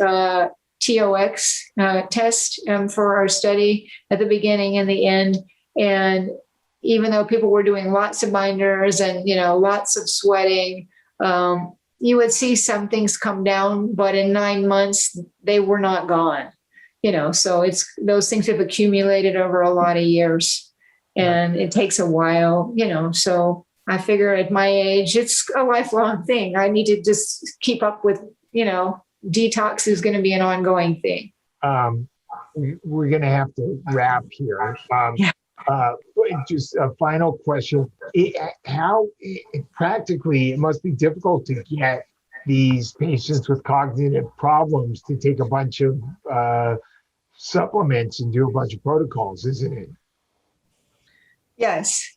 B: TOX test for our study at the beginning and the end. And even though people were doing lots of binders and, lots of sweating, you would see some things come down, but in 9 months, they were not gone. So those things have accumulated over a lot of years, and it takes a while, so I figure at my age, it's a lifelong thing. I need to just keep up with, detox is going to be an ongoing thing.
A: We're going to have to wrap here. Just a final question. Practically, it must be difficult to get these patients with cognitive problems to take a bunch of supplements and do a bunch of protocols, isn't it?
B: Yes.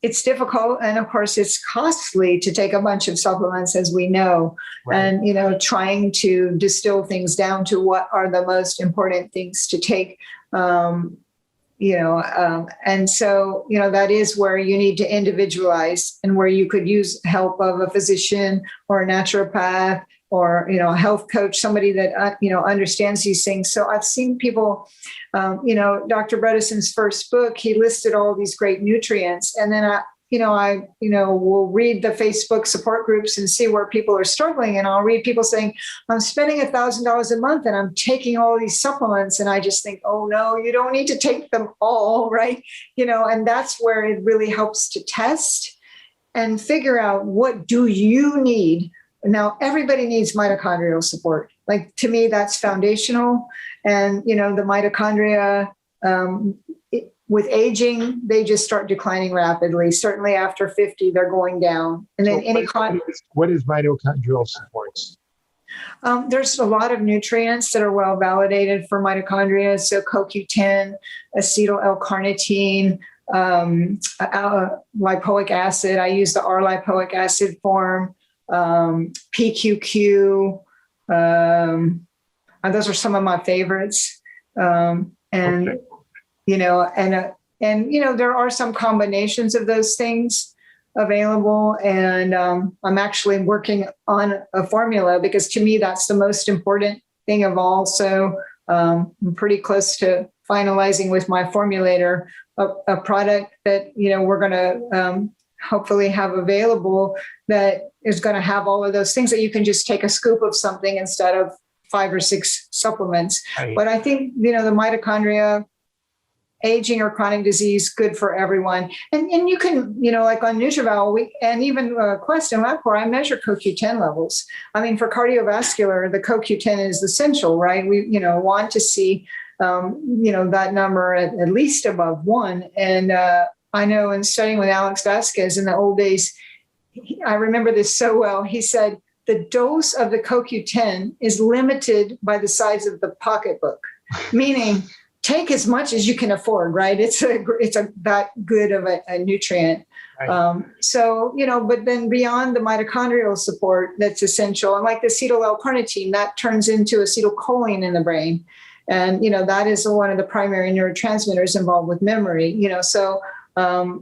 B: It's difficult. And of course, it's costly to take a bunch of supplements, as we know, right. And, trying to distill things down to what are the most important things to take, and so, that is where you need to individualize, and where you could use help of a physician or a naturopath or, a health coach, somebody that, understands these things. So I've seen people, Dr. Bredesen's first book, he listed all these great nutrients. And then I will read the Facebook support groups and see where people are struggling. And I'll read people saying, I'm spending $1,000 a month and I'm taking all these supplements. And I just think, oh no, you don't need to take them all, right? And that's where it really helps to test and figure out, what do you need? Now, everybody needs mitochondrial support. Like, to me, that's foundational. And, the mitochondria, with aging, they just start declining rapidly. Certainly after 50, they're going down. And then
A: what is mitochondrial support?
B: There's a lot of nutrients that are well validated for mitochondria. So CoQ10, acetyl L-carnitine, lipoic acid. I use the R-lipoic acid form. PQQ. Those are some of my favorites. There are some combinations of those things available. And I'm actually working on a formula, because to me, that's the most important thing of all. So I'm pretty close to finalizing with my formulator a product that, we're going to hopefully have available, that is going to have all of those things, that you can just take a scoop of something instead of 5 or 6 supplements. Right. But I think, the mitochondria, aging or chronic disease, good for everyone. And you can, like on NutriVal, and even Quest and LabCorp, I measure CoQ10 levels. I mean, for cardiovascular, the CoQ10 is essential, right? We, want to see, that number at least above 1. And I know in studying with Alex Vasquez in the old days, I remember this so well. He said, the dose of the CoQ10 is limited by the size of the pocketbook, meaning take as much as you can afford, right? It's that good of a nutrient. Right. But then beyond the mitochondrial support that's essential, and like the acetyl L-carnitine, that turns into acetylcholine in the brain. And, that is one of the primary neurotransmitters involved with memory, but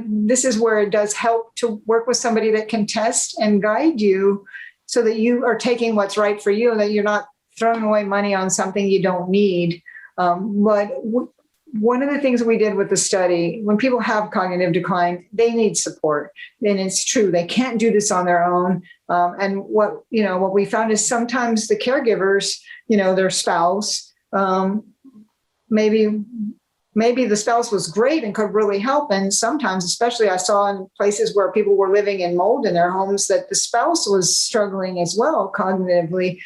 B: this is where it does help to work with somebody that can test and guide you, so that you are taking what's right for you, and that you're not throwing away money on something you don't need. One of the things we did with the study, when people have cognitive decline, they need support. And it's true, they can't do this on their own. And what we found is sometimes the caregivers, their spouse, maybe the spouse was great and could really help. And sometimes, especially I saw in places where people were living in mold in their homes, that the spouse was struggling as well cognitively.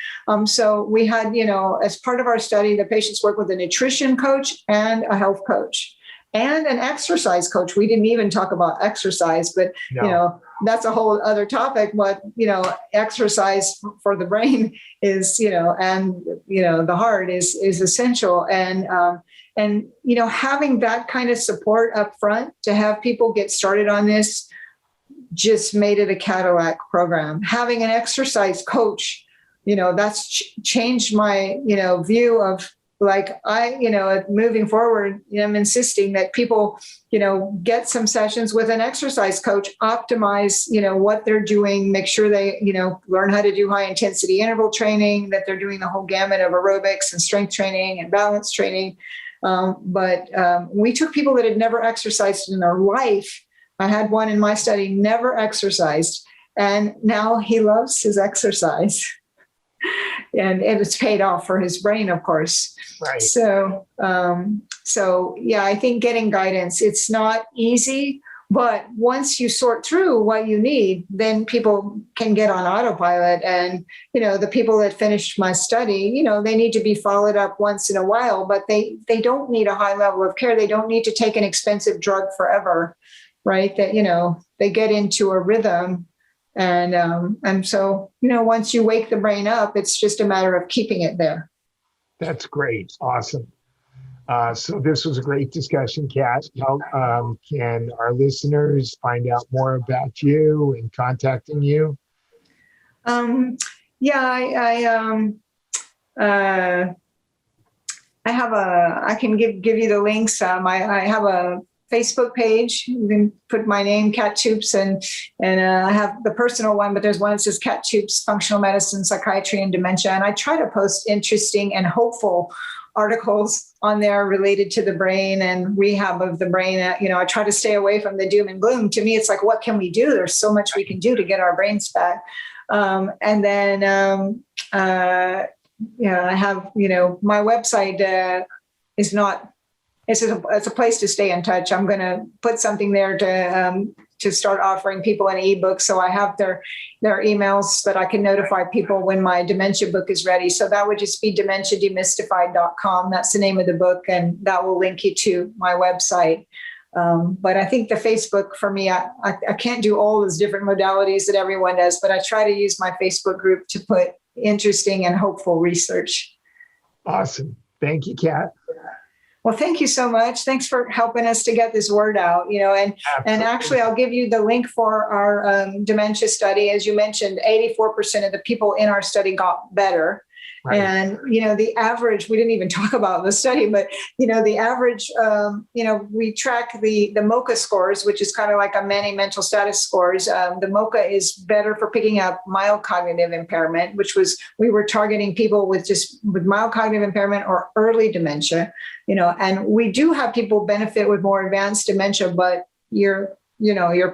B: So we had, as part of our study, the patients work with a nutrition coach and a health coach. and an exercise coach. We didn't even talk about exercise, but
A: No.
B: that's a whole other topic. What, exercise for the brain is, and, the heart is essential. And having that kind of support up front to have people get started on this just made it a Cadillac program. Having an exercise coach, that's changed my, view of moving forward. I'm insisting that people, get some sessions with an exercise coach, optimize, what they're doing, make sure they, learn how to do high intensity interval training, that they're doing the whole gamut of aerobics and strength training and balance training. But we took people that had never exercised in their life. I had one in my study, never exercised, and now he loves his exercise. And it's paid off for his brain, of course.
A: Right.
B: So yeah, I think getting guidance, it's not easy, but once you sort through what you need, then people can get on autopilot. And, the people that finished my study, they need to be followed up once in a while, but they don't need a high level of care. They don't need to take an expensive drug forever, right? That, they get into a rhythm. And so, once you wake the brain up, it's just a matter of keeping it there.
A: That's great. Awesome. So this was a great discussion, Kat. How can our listeners find out more about you and contacting you?
B: I can give you the links. I have a Facebook page. You can put my name, Kat Toups, and I have the personal one, but there's one that says Kat Toups, Functional Medicine, Psychiatry, and Dementia. And I try to post interesting and hopeful articles on there related to the brain and rehab of the brain. I try to stay away from the doom and gloom. To me, it's like, what can we do? There's so much we can do to get our brains back. And then, I have, my website is not. It's a place to stay in touch. I'm going to put something there to start offering people an ebook. So I have their emails that I can notify people when my dementia book is ready. So that would just be dementiademystified.com. That's the name of the book. And that will link you to my website. But I think the Facebook for me, I can't do all those different modalities that everyone does, but I try to use my Facebook group to put interesting and hopeful research.
A: Awesome. Thank you, Kat.
B: Well, thank you so much. Thanks for helping us to get this word out, and actually I'll give you the link for our dementia study. As you mentioned, 84% of the people in our study got better. Right. And, the average, we didn't even talk about the study, but, the average, we track the MoCA scores, which is kind of like a many mental status scores. The MoCA is better for picking up mild cognitive impairment, we were targeting people with mild cognitive impairment or early dementia, and we do have people benefit with more advanced dementia, but you're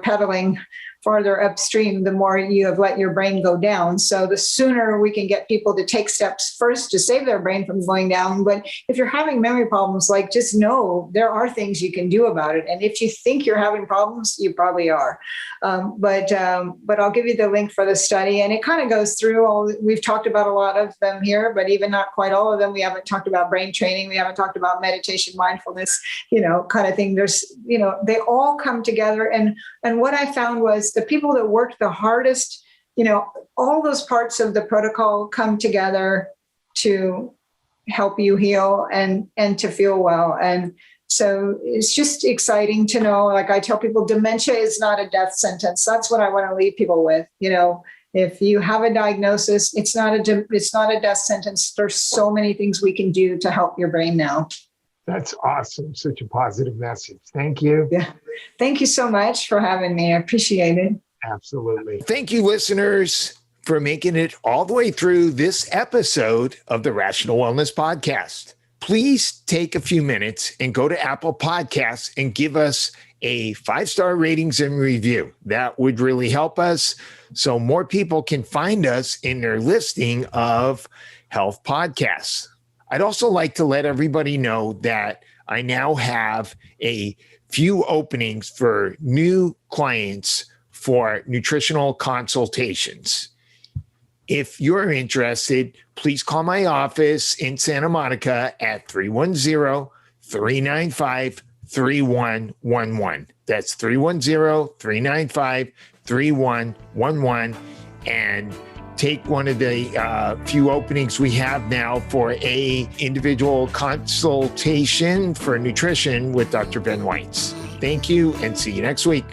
B: pedaling farther upstream, the more you have let your brain go down. So the sooner we can get people to take steps first to save their brain from going down. But if you're having memory problems, just know there are things you can do about it. And if you think you're having problems, you probably are. But I'll give you the link for the study. And it kind of goes through we've talked about a lot of them here, but even not quite all of them. We haven't talked about brain training. We haven't talked about meditation, mindfulness, kind of thing. There's, they all come together. And what I found was the people that worked the hardest, all those parts of the protocol come together to help you heal and to feel well. And so it's just exciting to know, like I tell people, dementia is not a death sentence. That's what I want to leave people with. If you have a diagnosis, it's not a death sentence. There's so many things we can do to help your brain now.
A: That's awesome. Such a positive message. Thank you.
B: Yeah. Thank you so much for having me. I appreciate it.
A: Absolutely. Thank you, listeners, for making it all the way through this episode of the Rational Wellness Podcast. Please take a few minutes and go to Apple Podcasts and give us a 5-star ratings and review. That would really help us so more people can find us in their listing of health podcasts. I'd also like to let everybody know that I now have a few openings for new clients for nutritional consultations. If you're interested, please call my office in Santa Monica at 310-395-3600. 310-3111. That's 310-395-3111. And take one of the few openings we have now for a individual consultation for nutrition with Dr. Ben Weitz. Thank you, and see you next week.